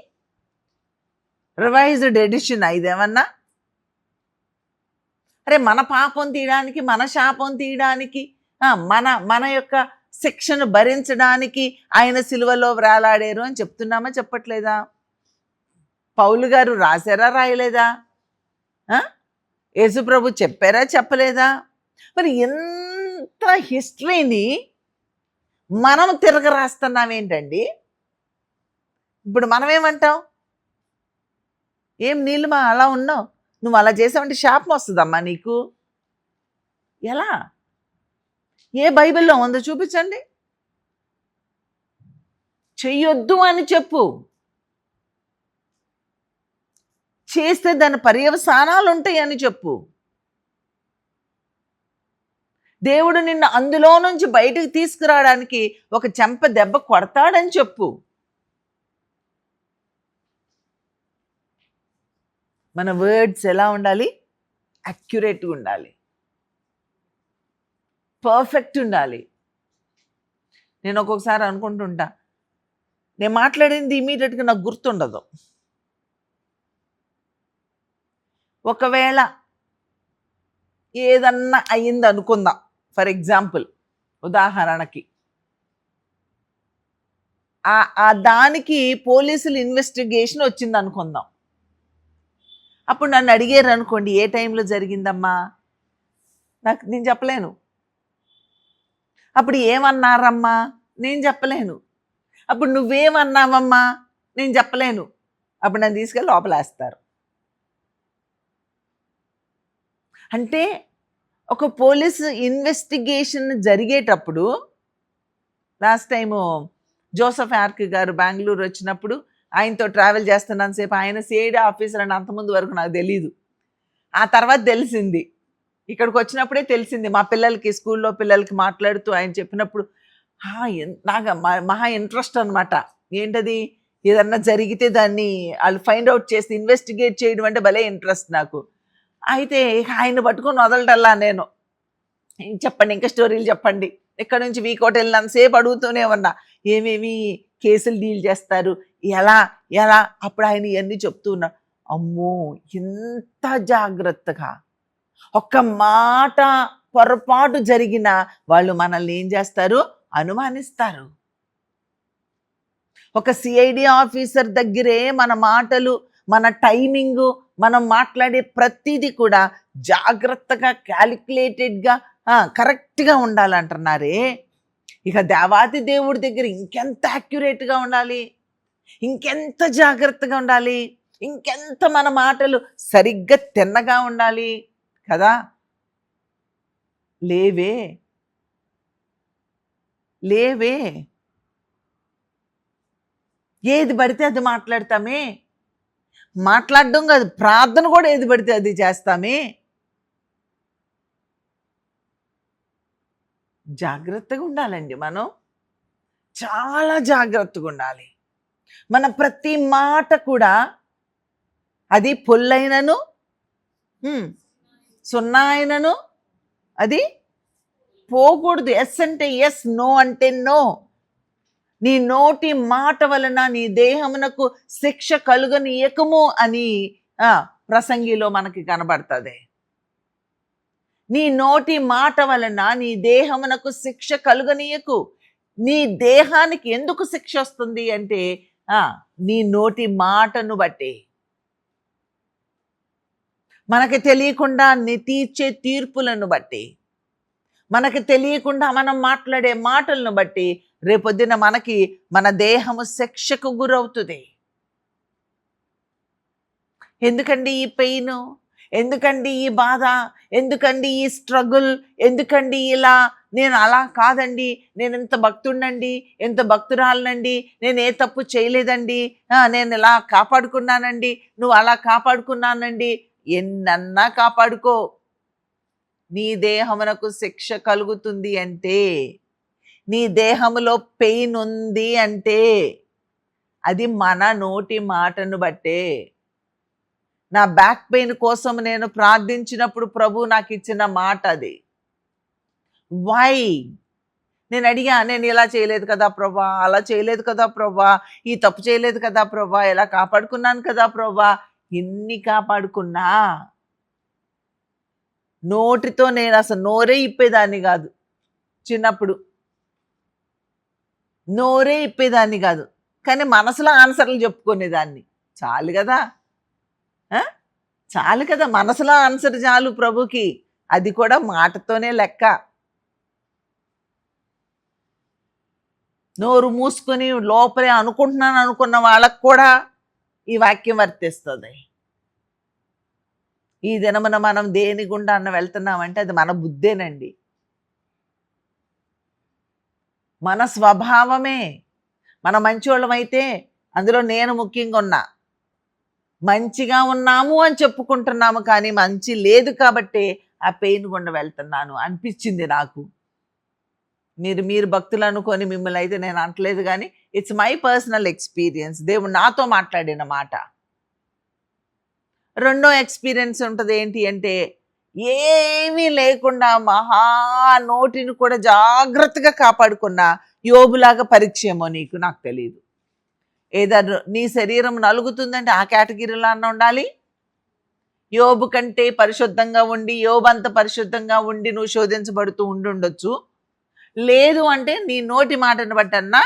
రివైజ్డ్ ఎడిషన్ ఇదేమన్నా? అరే మన పాపం తీయడానికి, మన శాపం తీయడానికి, మన యొక్క శిక్షను భరించడానికి ఆయన సిలువలో వేలాడారు అని చెప్తున్నామా చెప్పట్లేదా? పౌలు గారు రాశారా రాయలేదా? యేసుప్రభు చెప్పారా చెప్పలేదా? మరి ఎంత హిస్టరీని మనం తిరగరాస్తున్నాం ఏంటండి? ఇప్పుడు మనం ఏమంటాం? ఏం నీలిమా అలా ఉన్నావు, నువ్వు అలా చేసావంటే శాపం వస్తుందమ్మా నీకు. ఎలా? ఏ బైబిల్లో ఉందో చూపించండి. చెయ్యొద్దు అని చెప్పు, చేస్తే దాని పర్యవసానాలు ఉంటాయని చెప్పు. దేవుడు నిన్ను అందులో నుంచి బయటకు తీసుకురావడానికి ఒక చెంప దెబ్బ కొడతాడని చెప్పు. మన వర్డ్స్ ఎలా ఉండాలి? అక్యురేట్గా ఉండాలి, పర్ఫెక్ట్ ఉండాలి. నేను ఒక్కొక్కసారి అనుకుంటుంటా, నేను మాట్లాడింది ఇమీడియట్గా నాకు గుర్తుండదు. ఒకవేళ ఏదన్నా అయ్యింది అనుకుందాం, ఫర్ ఎగ్జాంపుల్, ఉదాహరణకి ఆ దానికి పోలీసులు ఇన్వెస్టిగేషన్ వచ్చింది అనుకుందాం. అప్పుడు నన్ను అడిగారు అనుకోండి, ఏ టైంలో జరిగిందమ్మా, నేను చెప్పలేను. అప్పుడు ఏమన్నారమ్మా, నేను చెప్పలేను. అప్పుడు నువ్వేమన్నావమ్మా, నేను చెప్పలేను. అప్పుడు నన్ను తీసుకెళ్ళి లోపలేస్తారు. అంటే ఒక పోలీసు ఇన్వెస్టిగేషన్ జరిగేటప్పుడు, లాస్ట్ టైము జోసెఫ్ ఆర్క్ గారు బెంగళూరు వచ్చినప్పుడు ఆయనతో ట్రావెల్ చేస్తున్నంతసేపు ఆయన సిఐడి ఆఫీసర్ అని అంతకుముందు వరకు నాకు తెలీదు. ఆ తర్వాత తెలిసింది, ఇక్కడికి వచ్చినప్పుడే తెలిసింది. మా పిల్లలకి, స్కూల్లో పిల్లలకి మాట్లాడుతూ ఆయన చెప్పినప్పుడు నాకు మహా ఇంట్రెస్ట్ అనమాట. ఏంటది, ఏదన్నా జరిగితే దాన్ని వాళ్ళు ఫైండ్ అవుట్ చేసి ఇన్వెస్టిగేట్ చేయడం అంటే భలే ఇంట్రెస్ట్ నాకు. అయితే ఆయన పట్టుకొని వదలటల్లా నేను, చెప్పండి ఇంకా స్టోరీలు చెప్పండి. ఇక్కడ నుంచి వీకోట వెళ్ళినంతసేపు అడుగుతూనే ఉన్నా, ఏమేమి కేసులు డీల్ చేస్తారు, ఎలా ఎలా. అప్పుడు ఆయన ఇవన్నీ చెప్తూ ఉన్నాడు. అమ్మో, ఎంత జాగ్రత్తగా, ఒక్క మాట పొరపాటు జరిగినా వాళ్ళు మనల్ని ఏం చేస్తారు, అనుమానిస్తారు. ఒక సిఐడి ఆఫీసర్ దగ్గరే మన మాటలు, మన టైమింగు, మనం మాట్లాడే ప్రతిదీ కూడా జాగ్రత్తగా, క్యాలిక్యులేటెడ్గా, కరెక్ట్గా ఉండాలంటున్నారే. ఇక దేవాది దేవుడి దగ్గర ఇంకెంత యాక్యురేట్గా ఉండాలి, ఇంకెంత జాగ్రత్తగా ఉండాలి, ఇంకెంత మన మాటలు సరిగ్గా తిన్నగా ఉండాలి కదా. లేవే లేవే ఏది పడితే అది మాట్లాడతామే. మాట్లాడడం కాదు, ప్రార్థన కూడా ఏది పడితే అది చేస్తామే. జాగ్రత్తగా ఉండాలండి, మనం చాలా జాగ్రత్తగా ఉండాలి. మన ప్రతి మాట కూడా అది పొల్లైనను సున్నా అయినను అది పోకూడదు. ఎస్ అంటే ఎస్, నో అంటే నో. నీ నోటి మాట వలన నీ దేహమునకు శిక్ష కలుగనీయకము అని ప్రసంగిలో మనకి కనబడుతుంది. నీ నోటి మాట వలన నీ దేహమునకు శిక్ష కలుగనీయకు. నీ దేహానికి ఎందుకు శిక్ష వస్తుంది అంటే నీ నోటి మాటను బట్టి. మనకి తెలియకుండా తీర్చే తీర్పులను బట్టి, మనకి తెలియకుండా మనం మాట్లాడే మాటలను బట్టి రేపొద్దున మనకి మన దేహము శిక్షకు గురవుతుంది. ఎందుకండి ఈ పెయిన్, ఎందుకండి ఈ బాధ, ఎందుకండి ఈ స్ట్రగుల్, ఎందుకండి ఇలా. నేను అలా కాదండి, నేను ఎంత భక్తుడినండి, ఎంత భక్తురాలనండి, నేను ఏ తప్పు చేయలేదండి, నేను ఇలా కాపాడుకున్నానండి, నువ్వు అలా కాపాడుకున్నానండి. ఎన్నన్నా కాపాడుకో, నీ దేహమునకు శిక్ష కలుగుతుంది అంటే, నీ దేహములో పెయిన్ ఉంది అంటే అది మన నోటి మాటను బట్టే. నా బ్యాక్ పెయిన్ కోసం నేను ప్రార్థించినప్పుడు ప్రభు నాకు ఇచ్చిన మాట అది. వై? నేను అడిగా, నేను ఇలా చేయలేదు కదా ప్రభా, అలా చేయలేదు కదా ప్రభా, ఈ తప్పు చేయలేదు కదా ప్రభా, ఇలా కాపాడుకున్నాను కదా ప్రభా. ఎన్ని కాపాడుకున్నా నోటితో నేను అసలు నోరే ఇప్పేదాన్ని కాదు. చిన్నప్పుడు నోరే ఇప్పేదాన్ని కాదు, కానీ మనసులో ఆన్సర్లు చెప్పుకునేదాన్ని. చాలు కదా, చాలు కదా, మనసులో ఆన్సర్ చాలు ప్రభుకి. అది కూడా మాటతోనే లెక్క. నోరు మూసుకొని లోపలే అనుకుంటున్నాను అనుకున్న వాళ్ళకు కూడా ఈ వాక్యం వర్తిస్తుంది. ఈ దినమున మనం దేని గుండా అన్న వెళ్తున్నామంటే అది మన బుద్ధేనండి, మన స్వభావమే. మన మంచోళ్ళమైతే అందులో నేను ముఖ్యంగా ఉన్నా, మంచిగా ఉన్నాము అని చెప్పుకుంటున్నాము, కానీ మంచి లేదు కాబట్టి ఆ పెయిన్ గుండా వెళ్తున్నాను అనిపించింది నాకు. మీరు భక్తులు అనుకొని మిమ్మల్ని అయితే నేను అనట్లేదు, కానీ ఇట్స్ మై పర్సనల్ ఎక్స్పీరియన్స్, దేవుడు నాతో మాట్లాడిన మాట. రెండో ఎక్స్పీరియన్స్ ఉంటుంది ఏంటి అంటే, ఏమీ లేకుండా మహా నోటిని కూడా జాగ్రత్తగా కాపాడుకున్న యోబులాగా పరీక్ష ఏమో నీకు, నాకు తెలియదు. ఏదో నీ శరీరం నలుగుతుందంటే ఆ కేటగిరీలో అన్న ఉండాలి. యోబు కంటే పరిశుద్ధంగా ఉండి, యోబు అంత పరిశుద్ధంగా ఉండి నువ్వు శోధించబడుతూ ఉండుండొచ్చు. లేదు అంటే నీ నోటి మాటను బట్టన్నా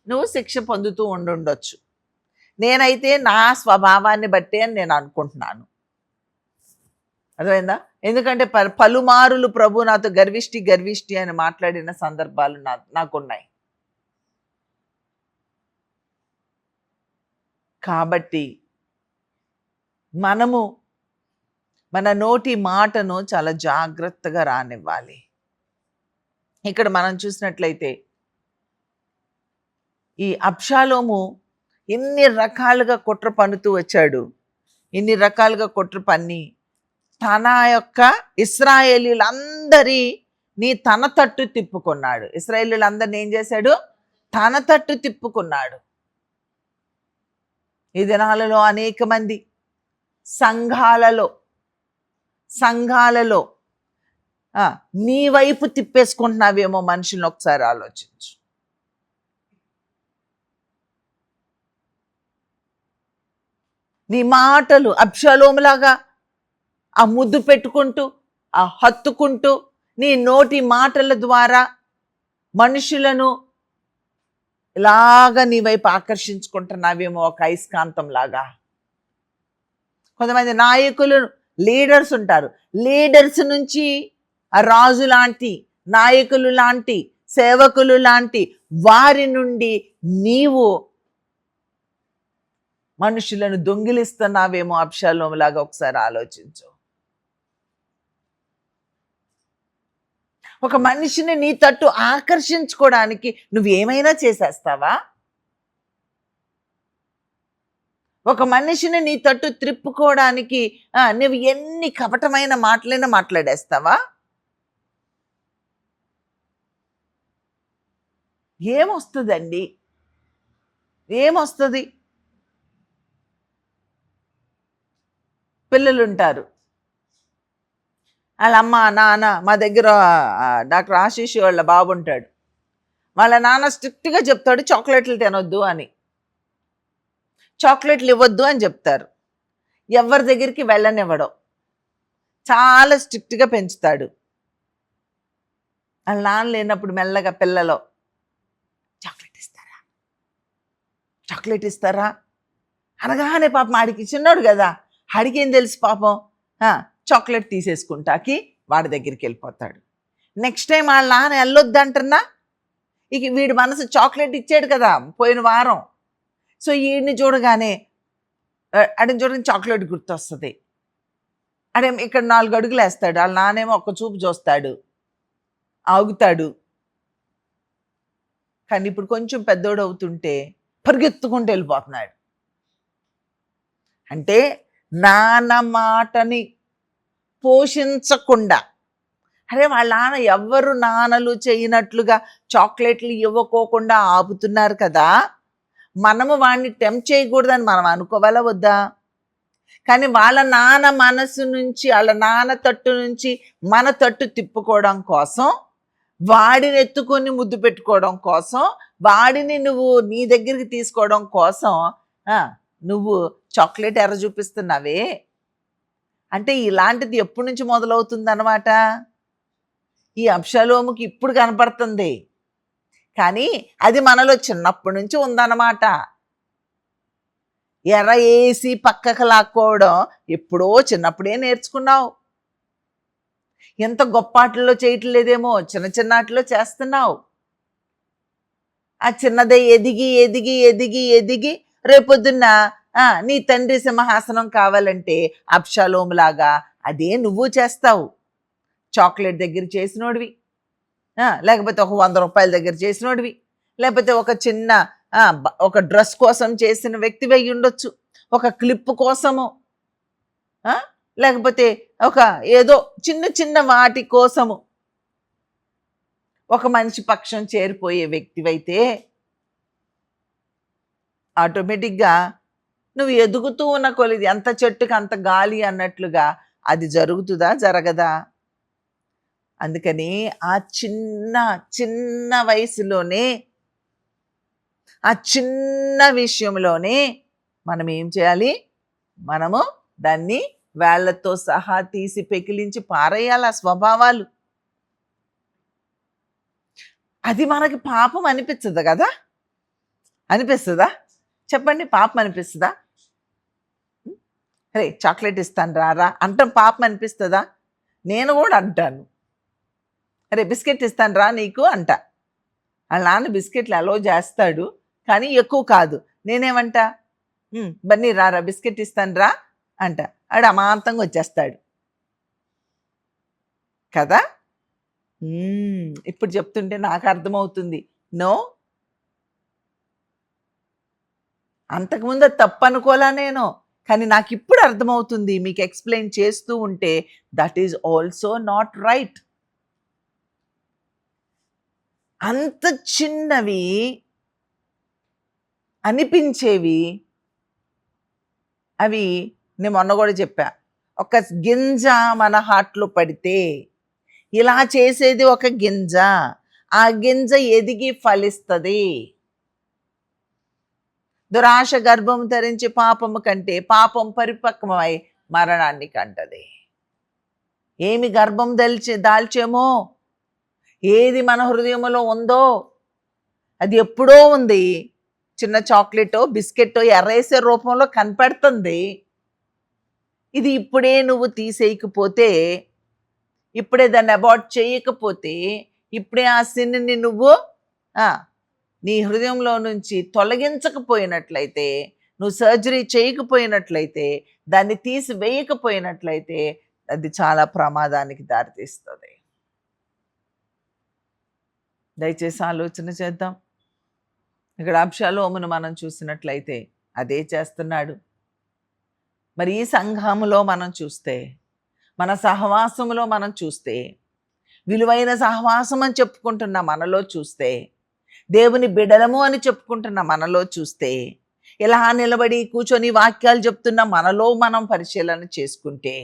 నువ్వు శిక్ష పొందుతూ ఉండుండొచ్చు. నేనైతే నా స్వభావాన్ని బట్టే అని నేను అనుకుంటున్నాను. అర్థమైందా? ఎందుకంటే పలుమారులు ప్రభు నాతో గర్విష్టి అని మాట్లాడిన సందర్భాలు నాకున్నాయి. కాబట్టి మనము మన నోటి మాటను చాలా జాగ్రత్తగా రానివ్వాలి. ఇక్కడ మనం చూసినట్లయితే ఈ అబ్షాలోము ఎన్ని రకాలుగా కుట్ర పన్నుతూ వచ్చాడు. ఇన్ని రకాలుగా కుట్ర పన్ని తన యొక్క ఇశ్రాయేలీలందరినీ తన తట్టు తిప్పుకున్నాడు. ఇశ్రాయేలీలందరినీ ఏం చేశాడు? తన తట్టు తిప్పుకున్నాడు. ఈ దినాలలో అనేక మంది సంఘాలలో నీ వైపు తిప్పేసుకుంటున్నావేమో మనుషులను ఒకసారి ఆలోచించు. నీ మాటలు అబ్షాలోములాగా ఆ ముద్దు పెట్టుకుంటూ, ఆ హత్తుకుంటూ, నీ నోటి మాటల ద్వారా మనుషులను ఇలాగా నీ వైపు ఆకర్షించుకుంటున్నావేమో ఒక అయస్కాంతం లాగా. కొంతమంది నాయకులు, లీడర్స్ ఉంటారు. లీడర్స్ నుంచి రాజు లాంటి నాయకులు లాంటి సేవకులు లాంటి వారి నుండి నీవు మనుషులను దొంగిలిస్తున్నావేమో అబ్షాలోములాగా ఒకసారి ఆలోచించు. ఒక మనిషిని నీ తట్టు ఆకర్షించుకోవడానికి నువ్వేమైనా చేసేస్తావా? ఒక మనిషిని నీ తట్టు త్రిప్పుకోవడానికి నువ్వు ఎన్ని కపటమైన మాటలైనా మాట్లాడేస్తావా? ఏమొస్తుందండి? ఏమొస్తుంది? పిల్లలుంటారు, వాళ్ళ అమ్మ నాన్న, మా దగ్గర డాక్టర్ ఆశీష్ వాళ్ళ బాబు ఉంటాడు. వాళ్ళ నాన్న స్ట్రిక్ట్గా చెప్తాడు చాక్లెట్లు తినొద్దు అని, చాక్లెట్లు ఇవ్వద్దు అని చెప్తారు. ఎవరి దగ్గరికి వెళ్ళనివ్వడం, చాలా స్ట్రిక్ట్గా పెంచుతాడు. వాళ్ళ నాన్న లేనప్పుడు మెల్లగా పిల్లలో చాక్లెట్ ఇస్తారా అనగానే పాపం ఆడికి చిన్నోడు కదా, ఆడికి ఏం తెలుసు పాపం, చాక్లెట్ తీసేసుకుంటాకి వాడి దగ్గరికి వెళ్ళిపోతాడు. నెక్స్ట్ టైం వాళ్ళ నాన్న వెళ్ళొద్దు అంటున్నా, ఇక వీడి మనసు చాక్లెట్ ఇచ్చాడు కదా పోయిన వారం, సో వీడిని చూడగానే అడిని చూడగానే చాక్లెట్ గుర్తొస్తుంది. అడేమో ఇక్కడ 4 అడుగులు వేస్తాడు, వాళ్ళ నానేమో ఒక్క చూపు చూస్తాడు, ఆగుతాడు. కానీ ఇప్పుడు కొంచెం పెద్దోడు అవుతుంటే పరిగెత్తుకుంటూ వెళ్ళిపోతున్నాడు. అంటే నాన్న మాటని పోషించకుండా, అరే వాళ్ళ నాన్న ఎవ్వరు నాన్నలు చేయనట్లుగా చాక్లెట్లు ఇవ్వకోకుండా ఆపుతున్నారు కదా, మనము వాడిని టెంప్ట్ చేయకూడదని మనం అనుకోవాలా వద్దా? కానీ వాళ్ళ నాన్న మనసు నుంచి, వాళ్ళ నాన్న తట్టు నుంచి మన తట్టు తిప్పుకోవడం కోసం, వాడిని ఎత్తుకొని ముద్దు పెట్టుకోవడం కోసం, వాడిని నువ్వు నీ దగ్గరికి తీసుకోవడం కోసం నువ్వు చాక్లెట్ ఎర్ర చూపిస్తున్నావే అంటే ఇలాంటిది ఎప్పటి నుంచి మొదలవుతుంది అన్నమాట. ఈ అబ్షాలోముకి ఇప్పుడు కనపడుతుంది, కానీ అది మనలో చిన్నప్పటి నుంచి ఉందన్నమాట. ఎర్ర వేసి పక్కకు లాక్కోవడం ఎప్పుడో చిన్నప్పుడే నేర్చుకున్నావు. ఎంత గొప్ప ఆటల్లో చేయట్లేదేమో, చిన్న చిన్న ఆటల్లో చేస్తున్నావు. ఆ చిన్నదే ఎదిగి ఎదిగి ఎదిగి ఎదిగి రేపొద్దున్న నీ తండ్రి సింహాసనం కావాలంటే అబ్షాలోము లాగా అదే నువ్వు చేస్తావు. చాక్లెట్ దగ్గర చేసినోడివి, లేకపోతే ఒక 100 రూపాయల దగ్గర చేసినోడివి, లేకపోతే ఒక చిన్న ఒక డ్రెస్ కోసం చేసిన వ్యక్తి అయి ఉండొచ్చు, ఒక క్లిప్ కోసము, లేకపోతే ఒక ఏదో చిన్న చిన్న వాటి కోసము ఒక మనిషి పక్షం చేరిపోయే వ్యక్తివైతే ఆటోమేటిక్గా నువ్వు ఎదుగుతూ ఉన్న కొలిది ఎంత చెట్టుకి అంత గాలి అన్నట్లుగా అది జరుగుతుందా, జరగదా? అందుకని ఆ చిన్న చిన్న వయసులోనే, ఆ చిన్న విషయంలోనే మనం ఏం చేయాలి? మనము దాన్ని వేళ్లతో సహా తీసి పెకిలించి పారేయాలి. ఆ స్వభావాలు అది మనకి పాపం అనిపించదు కదా? అనిపిస్తుందా? చెప్పండి, పాపం అనిపిస్తుందా? అరే చాక్లెట్ ఇస్తాను రారా అంటాం, పాపం అనిపిస్తుందా? నేను కూడా అంటాను, అరే బిస్కెట్ ఇస్తాను రా నీకు అంట. వాళ్ళ నాన్న బిస్కెట్లు అలో చేస్తాడు, కానీ ఎక్కువ కాదు. నేనేమంటా, బన్నీ రారా బిస్కెట్ ఇస్తాను రా అంట. ఆడు అమాంతంగా వచ్చేస్తాడు కదా. ఇప్పుడు చెప్తుంటే నాకు అర్థమవుతుంది. నో, అంతకుముందు అది తప్పు అనుకోలా నేను, కానీ నాకు ఇప్పుడు అర్థమవుతుంది మీకు ఎక్స్ప్లెయిన్ చేస్తూ ఉంటే. That is also not right. అంత చిన్నవి అనిపించేవి అవి నేను మొన్న కూడా చెప్పా. ఒక గింజ మన హార్ట్లో పడితే ఇలా చేసేది ఒక గింజ, ఆ గింజ ఎదిగి ఫలిస్తుంది. దురాశ గర్భం ధరించి పాపము కంటే పాపం పరిపక్వమై మరణాన్ని కంటది. ఏమి గర్భం దాల్చేమో, ఏది మన హృదయంలో ఉందో అది ఎప్పుడో ఉంది. చిన్న చాక్లెటో బిస్కెట్టో ఎర్రేసే రూపంలో కనపడుతుంది. ఇది ఇప్పుడే నువ్వు తీసేయకపోతే, ఇప్పుడే దాన్ని అబార్ట్ చేయకపోతే, ఇప్పుడే ఆ సిన్ని నువ్వు నీ హృదయంలో నుంచి తొలగించకపోయినట్లయితే, నువ్వు సర్జరీ చేయకపోయినట్లయితే, దాన్ని తీసివేయకపోయినట్లయితే అది చాలా ప్రమాదానికి దారితీస్తుంది. దయచేసి ఆలోచన చేద్దాం. ఇక్కడ అబ్షాలోమును మనం చూసినట్లయితే అదే చేస్తున్నాడు. మరి ఈ సంఘములో మనం చూస్తే, మన సహవాసములో మనం చూస్తే, విలువైన సహవాసం అని చెప్పుకుంటున్న మనలో చూస్తే, దేవుని బిడలము అని చెప్పుకుంటున్న మనలో చూస్తే, ఇలా నిలబడి కూర్చొని వాక్యాలు చెప్తున్న మనలో మనం పరిశీలన చేసుకుంటే,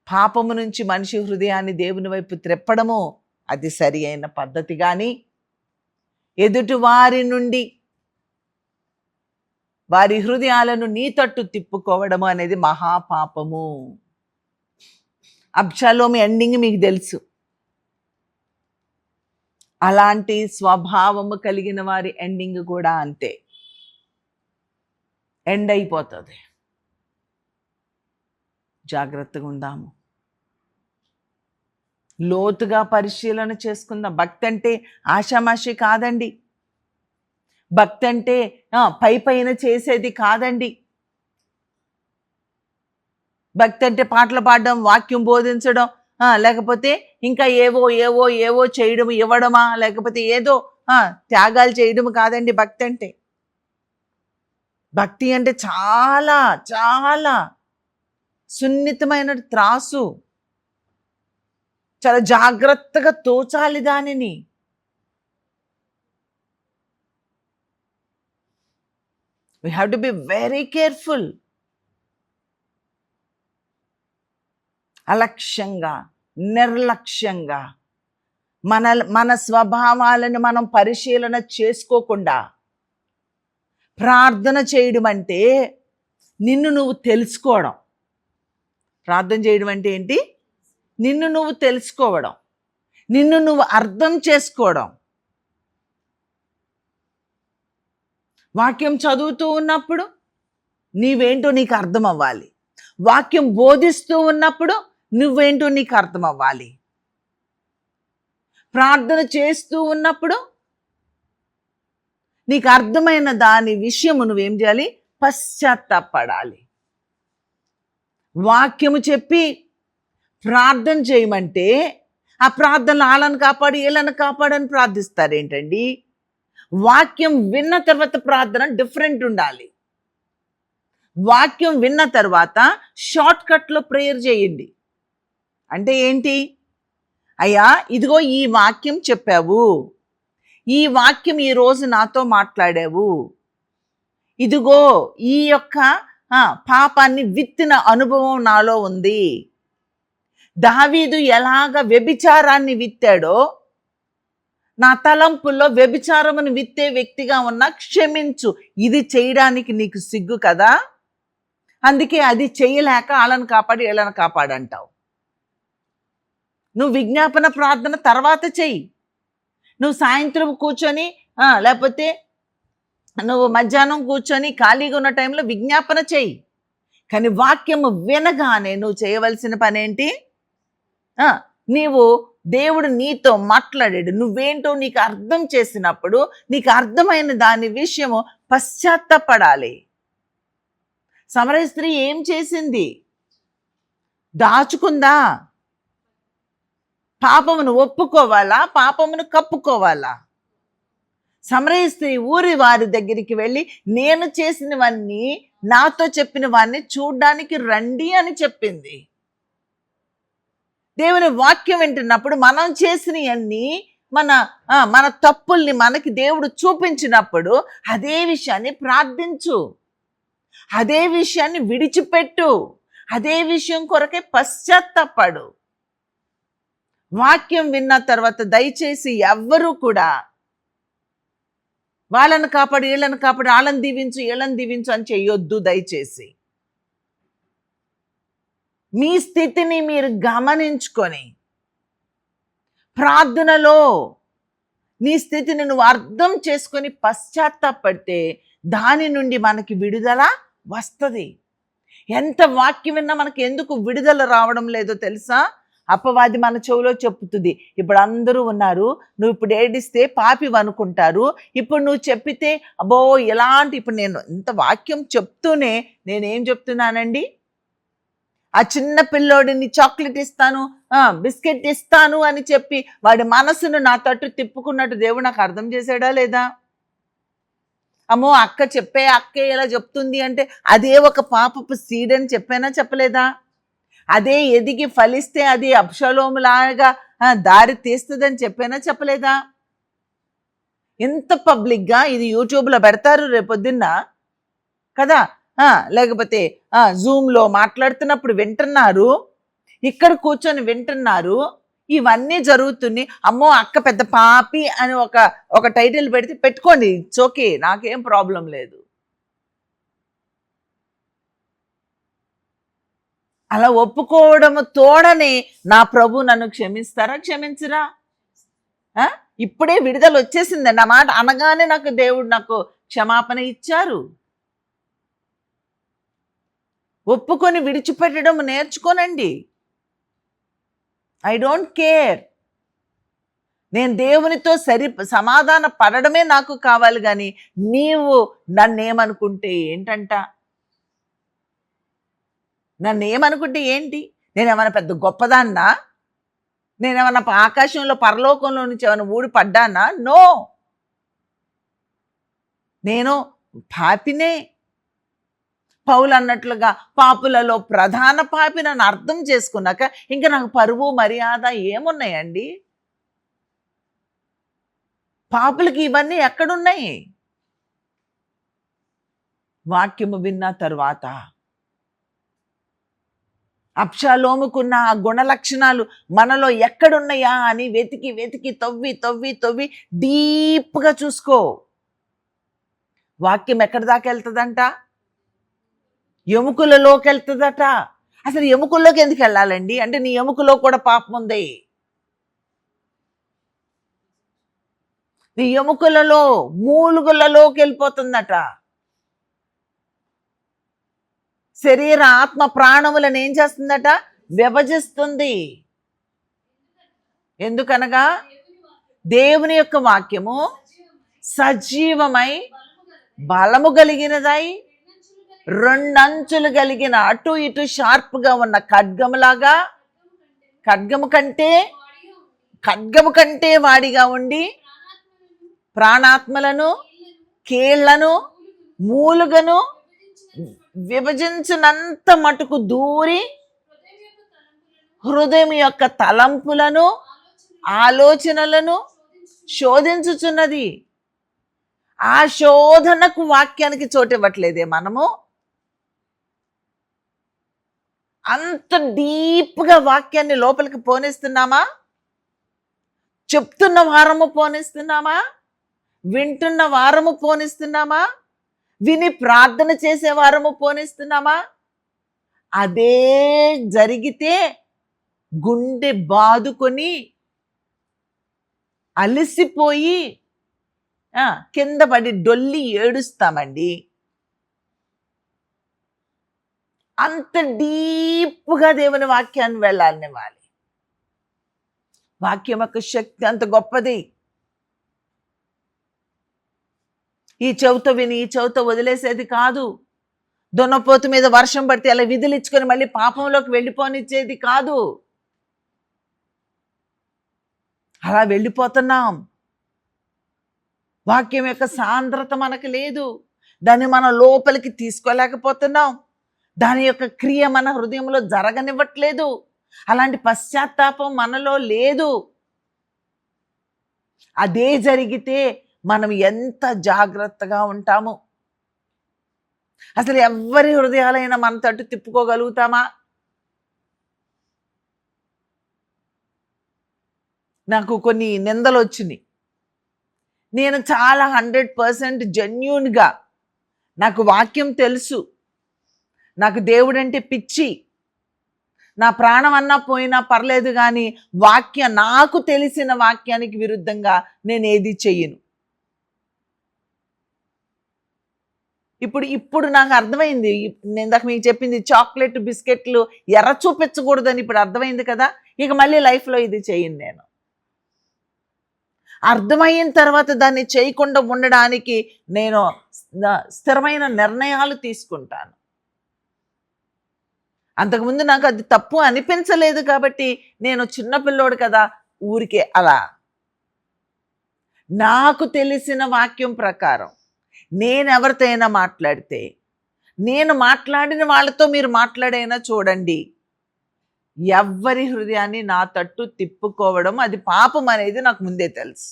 పాపము నుంచి మనిషి హృదయాన్ని దేవుని వైపు త్రెప్పడము అది సరి అయిన పద్ధతి. కానీ ఎదుటి వారి నుండి వారి హృదయాలను నీ తట్టు తిప్పుకోవడము అనేది మహాపాపము. అబ్షాలోము ఎండింగ్ మీకు తెలుసు. అలాంటి స్వభావము కలిగిన వారి ఎండింగ్ కూడా అంతే, ఎండ్ అయిపోతుంది. జాగ్రత్తగా ఉందాము, లోతుగా పరిశీలన చేసుకుందాం. భక్తి అంటే ఆషామాషి కాదండి. భక్తి అంటే పై పైన చేసేది కాదండి. భక్తి అంటే పాటలు పాడడం, వాక్యం బోధించడం, లేకపోతే ఇంకా ఏవో ఏవో ఏవో చేయడం, ఇవ్వడమా, లేకపోతే ఏదో త్యాగాలు చేయడం కాదండి భక్తి అంటే. భక్తి అంటే చాలా చాలా సున్నితమైన త్రాసు. చాలా జాగ్రత్తగా తోచాలి దానిని. We have to be very careful. అలక్ష్యంగా, నిర్లక్ష్యంగా మన స్వభావాలను మనం పరిశీలన చేసుకోకుండా ప్రార్థన చేయడం అంటే నిన్ను నువ్వు తెలుసుకోవడం. ప్రార్థన చేయడం అంటే ఏంటి? నిన్ను నువ్వు తెలుసుకోవడం, నిన్ను నువ్వు అర్థం చేసుకోవడం. వాక్యం చదువుతూ ఉన్నప్పుడు నీవేంటో నీకు అర్థం అవ్వాలి. వాక్యం బోధిస్తూ ఉన్నప్పుడు నువ్వేంటో నీకు అర్థం అవ్వాలి. ప్రార్థన చేస్తూ ఉన్నప్పుడు నీకు అర్థమైన దాని విషయము నువ్వేం చేయాలి? పశ్చాత్తాపడాలి. వాక్యము చెప్పి ప్రార్థన చేయమంటే ఆ ప్రార్థనలు వాళ్ళని కాపాడు వీళ్ళని కాపాడని ప్రార్థిస్తారేంటండి? వాక్యం విన్న తర్వాత ప్రార్థన డిఫరెంట్ ఉండాలి. వాక్యం విన్న తర్వాత షార్ట్ కట్లో ప్రేయర్ చేయండి. అంటే ఏంటి? అయ్యా ఇదిగో ఈ వాక్యం చెప్పావు, ఈ వాక్యం ఈరోజు నాతో మాట్లాడావు, ఇదిగో ఈ యొక్క పాపాన్ని విత్తిన అనుభవం నాలో ఉంది. దావీదు ఎలాగ వ్యభిచారాన్ని విత్తాడో, నా తలంపుల్లో వ్యభిచారమును విత్తే వ్యక్తిగా ఉన్నా క్షమించు. ఇది చేయడానికి నీకు సిగ్గు కదా, అందుకే అది చేయలేక వాళ్ళని కాపాడి వీళ్ళని కాపాడంటావు. నువ్వు విజ్ఞాపన ప్రార్థన తర్వాత చెయ్యి. నువ్వు సాయంత్రం కూర్చొని లేకపోతే నువ్వు మధ్యాహ్నం కూర్చొని ఖాళీగా ఉన్న టైంలో విజ్ఞాపన చెయ్యి. కానీ వాక్యము వినగానే నువ్వు చేయవలసిన పని ఏంటి? నీవు దేవుడు నీతో మాట్లాడాడు, నువ్వేంటో నీకు అర్థం చేసినప్పుడు నీకు అర్థమైన దాని విషయము పశ్చాత్తాపడాలి. సమరయ స్త్రీ ఏం చేసింది? దాచుకుందా? పాపమును ఒప్పుకోవాలా, పాపమును కప్పుకోవాలా? సమరయ స్త్రీ ఊరి వారి దగ్గరికి వెళ్ళి నేను చేసినవన్నీ, నాతో చెప్పిన వాడిని చూడ్డానికి రండి అని చెప్పింది. దేవుని వాక్యం వింటున్నప్పుడు మనం చేసినవన్నీ, మన తప్పుల్ని మనకి దేవుడు చూపించినప్పుడు అదే విషయాన్ని ప్రార్థించు, అదే విషయాన్ని విడిచిపెట్టు, అదే విషయం కొరకే పశ్చాత్తాపడు. వాక్యం విన్న తర్వాత దయచేసి ఎవ్వరూ కూడా వాళ్ళని కాపాడు వీళ్ళని కాపాడు, వాళ్ళని దీవించు వీళ్ళని దీవించు అని చెయ్యొద్దు. దయచేసి మీ స్థితిని మీరు గమనించుకొని ప్రార్థనలో నీ స్థితిని నువ్వు అర్థం చేసుకొని పశ్చాత్తాపడితే దాని నుండి మనకి విడుదల వస్తుంది. ఎంత వాక్యం విన్నా మనకి ఎందుకు విడుదల రావడం లేదో తెలుసా? అపవాది మన చెవులో చెప్పుతుంది, ఇప్పుడు అందరూ ఉన్నారు, నువ్వు ఇప్పుడు ఏడిస్తే పాపివి అనుకుంటారు, ఇప్పుడు నువ్వు చెప్పితే అబ్బో ఎలాంటి. ఇప్పుడు నేను ఇంత వాక్యం చెప్తూనే నేనేం చెప్తున్నానండి? ఆ చిన్న పిల్లోడిని చాక్లెట్ ఇస్తాను, బిస్కెట్ ఇస్తాను అని చెప్పి వాడి మనసును నా తట్టు తిప్పుకున్నట్టు దేవుడు నాకు అర్థం చేశాడా లేదా? అమ్మో అక్కే ఎలా చెప్తుంది అంటే అదే ఒక పాపపు సీడ్ అని చెప్పానా చెప్పలేదా? అదే ఎదిగి ఫలిస్తే అది అబ్షలోములాగా దారి తీస్తుందని చెప్పానా చెప్పలేదా? ఎంత పబ్లిక్గా ఇది యూట్యూబ్లో పెడతారు రేపొద్దున్న కదా, లేకపోతే జూమ్లో మాట్లాడుతున్నప్పుడు వింటున్నారు, ఇక్కడ కూర్చొని వింటున్నారు, ఇవన్నీ జరుగుతుంది. అమ్మో అక్క పెద్ద పాపి అని ఒక టైటిల్ పెడితే పెట్టుకోండి, ఇట్స్ ఓకే, నాకేం ప్రాబ్లం లేదు. అలా ఒప్పుకోవడము తోడనే నా ప్రభు నన్ను క్షమిస్తారా క్షమించరా? ఇప్పుడే విడుదల వచ్చేసిందండి. ఆ మాట అనగానే దేవుడు నాకు క్షమాపణ ఇచ్చారు. ఒప్పుకొని విడిచిపెట్టడం నేర్చుకోనండి. I don't care. నేను దేవునితో సమాధాన పడడమే నాకు కావాలి, కానీ నీవు నన్నేమనుకుంటే ఏంటంట? నన్నేమనుకుంటే ఏంటి? నేనేమన్నా పెద్ద గొప్పదాన్నా? నేనేమన్నా ఆకాశంలో పరలోకంలో నుంచి ఏమైనా ఊడి పడ్డానా? నో, నేను పాపినే. పౌలు అన్నట్లుగా పాపులలో ప్రధాన పాపి నన్ను అర్థం చేసుకున్నాక ఇంకా నాకు పరువు మర్యాద ఏమున్నాయండి? పాపులకి ఇవన్నీ ఎక్కడున్నాయి? వాక్యము విన్న తరువాత అబ్షాలోముకున్న ఆ గుణ లక్షణాలు మనలో ఎక్కడున్నాయా అని వెతికి వెతికి తవ్వి తవ్వి తవ్వి డీప్గా చూసుకో. వాక్యం ఎక్కడి దాకా వెళ్తుందంట? ఎముకలలోకి వెళ్తుందట. అసలు ఎముకల్లోకి ఎందుకు వెళ్ళాలండి? అంటే నీ ఎముకలో కూడా పాపం ఉంది. నీ ఎముకలలో మూలుగులలోకి వెళ్ళిపోతుందట. శరీర ఆత్మ ప్రాణములను ఏం చేస్తుందట? విభజిస్తుంది. ఎందుకనగా దేవుని యొక్క వాక్యము సజీవమై బలము కలిగినదై రెండంచులు కలిగిన అటు ఇటు షార్ప్గా ఉన్న ఖడ్గములాగా ఖడ్గము కంటే వాడిగా ఉండి ప్రాణాత్మలను కీళ్లను మూలుగను విభజించినంత మటుకు దూరి హృదయం యొక్క తలంపులను ఆలోచనలను శోధించుచున్నది. ఆ శోధనకు వాక్యానికి చోటు ఇవ్వట్లేదే మనము. అంత డీప్గా వాక్యాన్ని లోపలికి పోనిస్తున్నామా? చెప్తున్న వారము పోనిస్తున్నామా? వింటున్న వారము పోనిస్తున్నామా? విని ప్రార్థన చేసే వారము పోనిస్తున్నామా? అదే జరిగితే గుండె బాదుకొని అలసిపోయి కింద పడి డొల్లి ఏడుస్తామండి. అంత డీప్గా దేవుని వాక్యాన్ని వెళ్ళాలనివ్వాలి. వాక్యం యొక్క శక్తి అంత గొప్పది. ఈ చెవితో విని ఈ చెవితో వదిలేసేది కాదు. దున్నపోతు మీద వర్షం పడితే అలా విధులిచ్చుకొని మళ్ళీ పాపంలోకి వెళ్ళిపోనిచ్చేది కాదు. అలా వెళ్ళిపోతున్నాం. వాక్యం యొక్క సాంద్రత మనకు లేదు. దాన్ని మనం లోపలికి తీసుకోలేకపోతున్నాం. దాని యొక్క క్రియ మన హృదయంలో జరగనివ్వట్లేదు. అలాంటి పశ్చాత్తాపం మనలో లేదు. అదే జరిగితే మనం ఎంత జాగ్రత్తగా ఉంటాము. అసలు ఎవరి హృదయాలైనా మన తట్టు తిప్పుకోగలుగుతామా? నాకు కొన్ని నిందలు వచ్చినాయి. నేను చాలా 100% జెన్యూన్గా, నాకు వాక్యం తెలుసు, నాకు దేవుడంటే పిచ్చి, నా ప్రాణం అన్నా పోయినా పర్లేదు, కానీ నాకు తెలిసిన వాక్యానికి విరుద్ధంగా నేను ఏది చెయ్యను. ఇప్పుడు నాకు అర్థమైంది. నేను ఇందాక మీకు చెప్పింది చాక్లెట్ బిస్కెట్లు ఎర్ర చూపించకూడదని ఇప్పుడు అర్థమైంది కదా. ఇక మళ్ళీ లైఫ్లో ఇది చేయను. నేను అర్థమైన తర్వాత దాన్ని చేయకుండా ఉండడానికి నేను స్థిరమైన నిర్ణయాలు తీసుకుంటాను. అంతకుముందు నాకు అది తప్పు అనిపించలేదు కాబట్టి నేను చిన్నపిల్లోడు కదా, ఊరికే అలా నాకు తెలిసిన వాక్యం ప్రకారం నేను ఎవరితో అయినా మాట్లాడితే, నేను మాట్లాడిన వాళ్ళతో మీరు మాట్లాడైనా చూడండి, ఎవ్వరి హృదయాన్ని నా తట్టు తిప్పుకోవడం అది పాపం అనేది నాకు ముందే తెలుసు.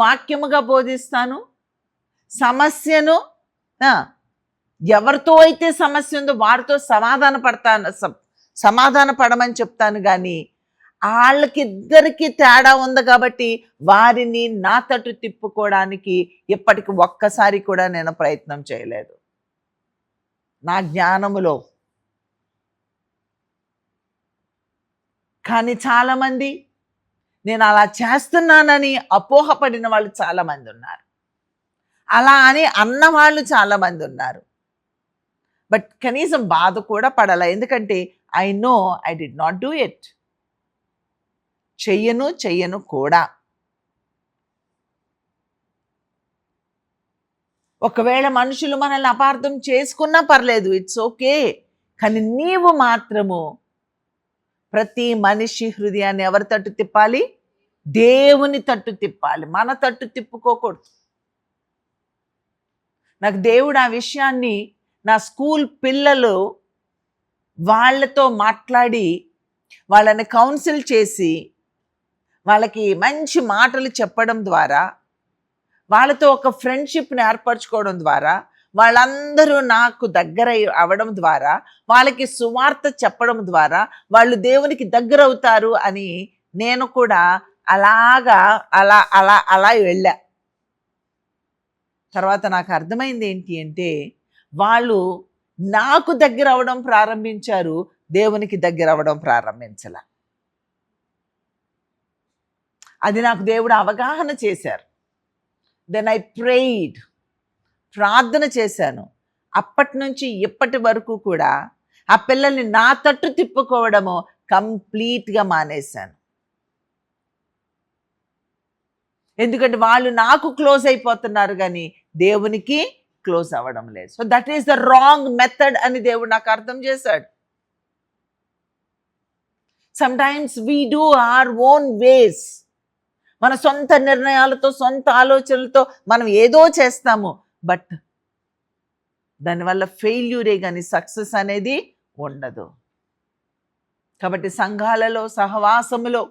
వాక్యముగా బోధిస్తాను. సమస్యను ఎవరితో అయితే సమస్య ఉందో వారితో సమాధాన పడమని చెప్తాను. కానీ వాళ్ళకిద్దరికి తేడా ఉంది కాబట్టి వారిని నా తట్టు తిప్పుకోవడానికి ఇప్పటికి ఒక్కసారి కూడా నేను ప్రయత్నం చేయలేదు. నా జ్ఞానములో. కానీ చాలామంది నేను అలా చేస్తున్నానని అపోహపడిన వాళ్ళు చాలామంది ఉన్నారు. అలా అని అన్నవాళ్ళు చాలామంది ఉన్నారు. బట్ కనీసం బాధ కూడా పడాల. ఎందుకంటే I know I did not do it. చెయ్యను కూడా. ఒకవేళ మనుషులు మనల్ని అపార్థం చేసుకున్నా పర్లేదు, ఇట్స్ ఓకే. కానీ నీవు మాత్రము ప్రతి మనిషి హృదయాన్ని ఎవరి తట్టు తిప్పాలి? దేవుని తట్టు తిప్పాలి. మన తట్టు తిప్పుకోకూడదు. నాకు దేవుడు ఆ విషయాన్ని నా స్కూల్ పిల్లలు వాళ్ళతో మాట్లాడి వాళ్ళని కౌన్సిల్ చేసి వాళ్ళకి మంచి మాటలు చెప్పడం ద్వారా, వాళ్ళతో ఒక ఫ్రెండ్షిప్ని ఏర్పరచుకోవడం ద్వారా, వాళ్ళందరూ నాకు దగ్గర అవ్వడం ద్వారా, వాళ్ళకి సువార్త చెప్పడం ద్వారా వాళ్ళు దేవునికి దగ్గర అవుతారు అని నేను కూడా అలా వెళ్ళా. తర్వాత నాకు అర్థమైంది ఏంటి అంటే, వాళ్ళు నాకు దగ్గర అవ్వడం ప్రారంభించారు, దేవునికి దగ్గర అవ్వడం ప్రారంభించాల. అది నాకు దేవుడు అవగాహన చేశారు. దెన్ ఐ ప్రేయిడ్, ప్రార్థన చేశాను. అప్పటి నుంచి ఇప్పటి వరకు కూడా ఆ పిల్లల్ని నా తట్టు తిప్పుకోవడము కంప్లీట్గా మానేశాను. ఎందుకంటే వాళ్ళు నాకు క్లోజ్ అయిపోతున్నారు కానీ దేవునికి క్లోజ్ అవ్వడం లేదు. So that is the wrong method అని దేవుడు నాకు అర్థం చేశాడు. Sometimes we do or own ways. మన సొంత నిర్ణయాలతో సొంత ఆలోచనలతో మనం ఏదో చేస్తాము, బట్ దానివల్ల ఫెయిల్యూరే కానీ సక్సెస్ అనేది ఉండదు. కాబట్టి సంఘాలలో, సహవాసములో,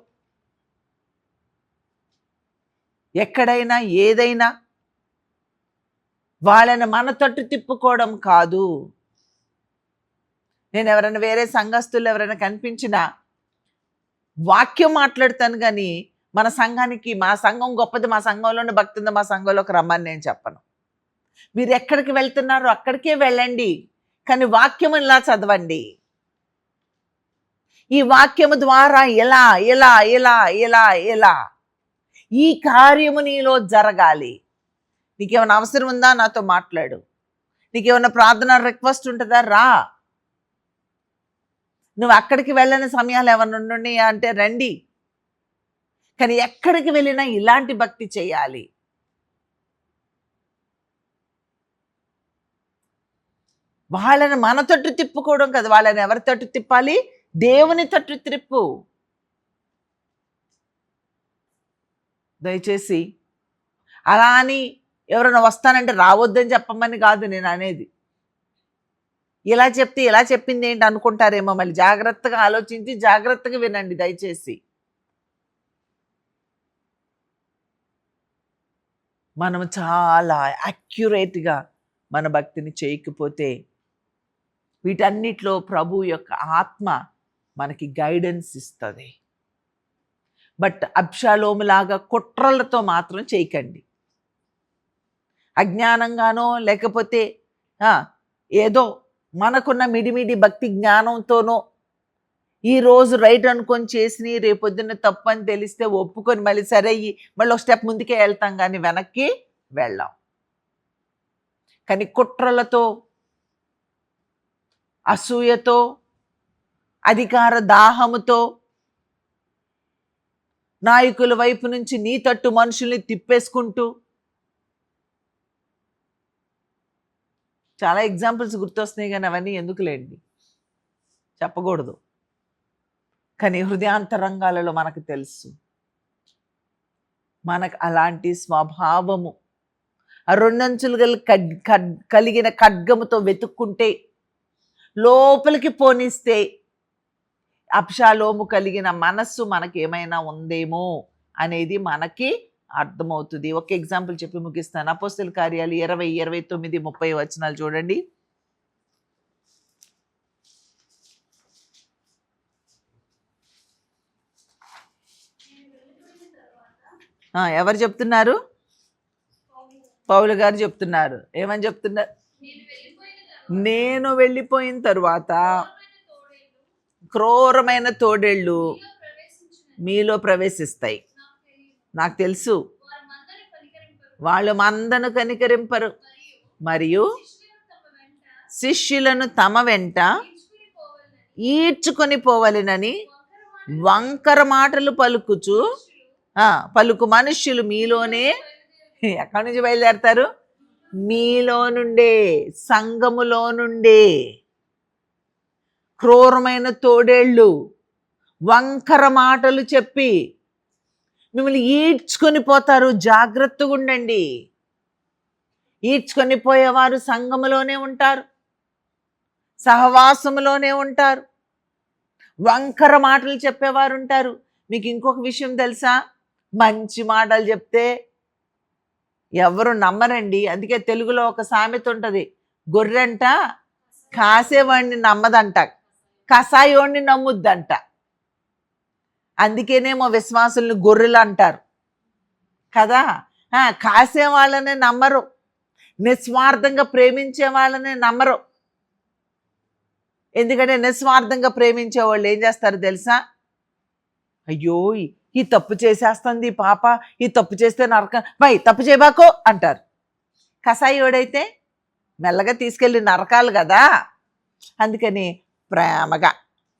ఎక్కడైనా ఏదైనా వాళ్ళని మన తట్టు తిప్పుకోవడం కాదు. నేను ఎవరైనా వేరే సంఘస్థులు ఎవరైనా కనిపించినా వాక్యం మాట్లాడతాను కానీ మన సంఘానికి, మా సంఘం గొప్పది, మా సంఘంలోనే భక్తి ఉంది, మా సంఘంలోకి రమ్మని నేను చెప్పను. మీరు ఎక్కడికి వెళ్తున్నారో అక్కడికే వెళ్ళండి, కానీ వాక్యం ఇలా చదవండి. ఈ వాక్యము ద్వారా ఎలా ఎలా ఎలా ఎలా ఎలా ఈ కార్యము నీలో జరగాలి. నీకేమైనా అవసరం ఉందా, నాతో మాట్లాడు. నీకేమైనా ప్రార్థన రిక్వెస్ట్ ఉంటుందా, రా. నువ్వు అక్కడికి వెళ్ళని సమయాలు ఏమైనా ఉన్నాయా అంటే రండి. కానీ ఎక్కడికి వెళ్ళినా ఇలాంటి భక్తి చేయాలి. వాళ్ళని మన తట్టు తిప్పుకోవడం కదా, వాళ్ళని ఎవరి తట్టు తిప్పాలి? దేవుని తట్టు తిప్పు. దయచేసి అలా అని ఎవరైనా వస్తానంటే రావద్దని చెప్పమని కాదు నేను అనేది. ఇలా చెప్తే ఇలా చెప్పింది ఏంటి అనుకుంటారేమో, మళ్ళీ జాగ్రత్తగా ఆలోచించి జాగ్రత్తగా వినండి దయచేసి. మనం చాలా యాక్యురేట్గా మన భక్తిని చేయకపోతే వీటన్నిటిలో ప్రభు యొక్క ఆత్మ మనకి గైడెన్స్ ఇస్తుంది. బట్ అబ్షాలోములాగా కుట్రలతో మాత్రం చేయకండి. అజ్ఞానంగానో లేకపోతే ఏదో మనకున్న మిడిమిడి భక్తి జ్ఞానంతోనో ఈరోజు రైట్ అనుకొని చేసి రేపొద్దున్న తప్పు అని తెలిస్తే ఒప్పుకొని మళ్ళీ సరే మళ్ళీ ఒక స్టెప్ ముందుకే వెళ్తాం కానీ వెనక్కి వెళ్ళాం. కానీ కుట్రలతో, అసూయతో, అధికార దాహముతో, నాయకుల వైపు నుంచి నీ తట్టు మనుషుల్ని తిప్పేసుకుంటూ, చాలా ఎగ్జాంపుల్స్ గుర్తొస్తున్నాయి కానీ అవన్నీ ఎందుకులేండి, చెప్పకూడదు. కానీ హృదయాంతరంగాలలో మనకు తెలుసు మనకు అలాంటి స్వభావము ఆ రెండంచులు కలిగిన ఖడ్గముతో వెతుక్కుంటే లోపలికి పోనిస్తే అబ్షాలోము కలిగిన మనస్సు మనకేమైనా ఉందేమో అనేది మనకి అర్థమవుతుంది. ఒక ఎగ్జాంపుల్ చెప్పి ముగిస్తాను. అపోస్తల కార్యాలు 20, 29, 30 వచనాలు చూడండి. ఎవరు చెప్తున్నారు? పౌలు గారు చెప్తున్నారు. ఏమని చెప్తున్నారు? నేను వెళ్ళిపోయిన తరువాత క్రూరమైన తోడేళ్ళు మీలో ప్రవేశిస్తాయి. నాకు తెలుసు, వాళ్ళు మందను కనికరింపరు, మరియు శిష్యులను తమ వెంట ఈడ్చుకొని పోవలెనని వంకర మాటలు పలుకు మనుష్యులు మీలోనే. ఎక్కడి నుంచి బయలుదేరతారు? మీలో నుండే, సంఘములో నుండే క్రూరమైన తోడేళ్ళు వంకర మాటలు చెప్పి మిమ్మల్ని ఈడ్చుకొని పోతారు. జాగ్రత్తగా ఉండండి. ఈడ్చుకొని పోయేవారు సంఘములోనే ఉంటారు, సహవాసములోనే ఉంటారు. వంకర మాటలు చెప్పేవారు ఉంటారు. మీకు ఇంకొక విషయం తెలుసా? మంచి మాటలు చెప్తే ఎవరు నమ్మరండి. అందుకే తెలుగులో ఒక సామెత ఉంటుంది, గొర్రెంట కాసేవాడిని నమ్మదంట, కసాయోడిని నమ్ముద్దంట. అందుకేనేమో విశ్వాసుల్ని గొర్రెలు అంటారు కదా. కాసే వాళ్ళనే నమ్మరు, నిస్వార్థంగా ప్రేమించే వాళ్ళనే నమ్మరు. ఎందుకంటే నిస్వార్థంగా ప్రేమించే వాళ్ళు ఏం చేస్తారు తెలుసా? అయ్యో ఈ తప్పు చేసేస్తుంది పాప, ఈ తప్పు చేస్తే నరకం, బై తప్పు చేయబాకో అంటారు. కసాయోడైతే మెల్లగా తీసుకెళ్ళి నరకాలు కదా. అందుకని ప్రేమగా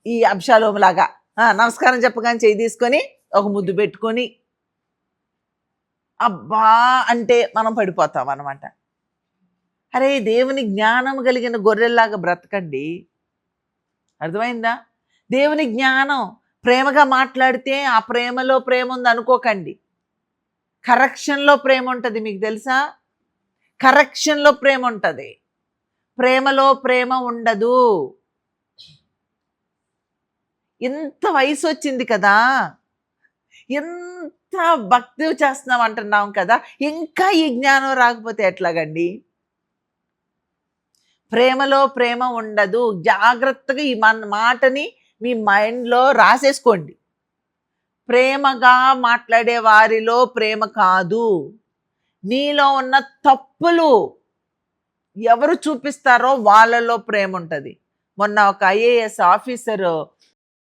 ఈ అబ్షాలోములాగా నమస్కారం చెప్పగానే చేయి తీసుకొని ఒక ముద్దు పెట్టుకొని అబ్బా అంటే మనం పడిపోతాం అనమాట. అరే దేవుని జ్ఞానం కలిగిన గొర్రెల్లాగా బ్రతకండి. అర్థమైందా? దేవుని జ్ఞానం ప్రేమగా మాట్లాడితే ఆ ప్రేమలో ప్రేమ ఉంది అనుకోకండి. కరెక్షన్‌లో ప్రేమ ఉంటది, మీకు తెలుసా? కరెక్షన్‌లో ప్రేమ ఉంటది. ప్రేమలో ప్రేమ ఉండదు. ఇంత వయసొచ్చింది కదా! ఎంత భక్తి చేస్తున్నాం అంటున్నాం కదా! ఇంకా ఈ జ్ఞానం రాకపోతే ఎట్లాగండి? ప్రేమలో ప్రేమ ఉండదు. జాగ్రత్తగా ఈ మాటని మీ మైండ్‌లో రాసేసుకోండి. ప్రేమగా మాట్లాడే వారిలో ప్రేమ కాదు. నీలో ఉన్న తప్పులు ఎవరు చూపిస్తారో వాళ్ళలో ప్రేమ ఉంటది. మొన్న ఒక ఐఏఎస్ ఆఫీసరు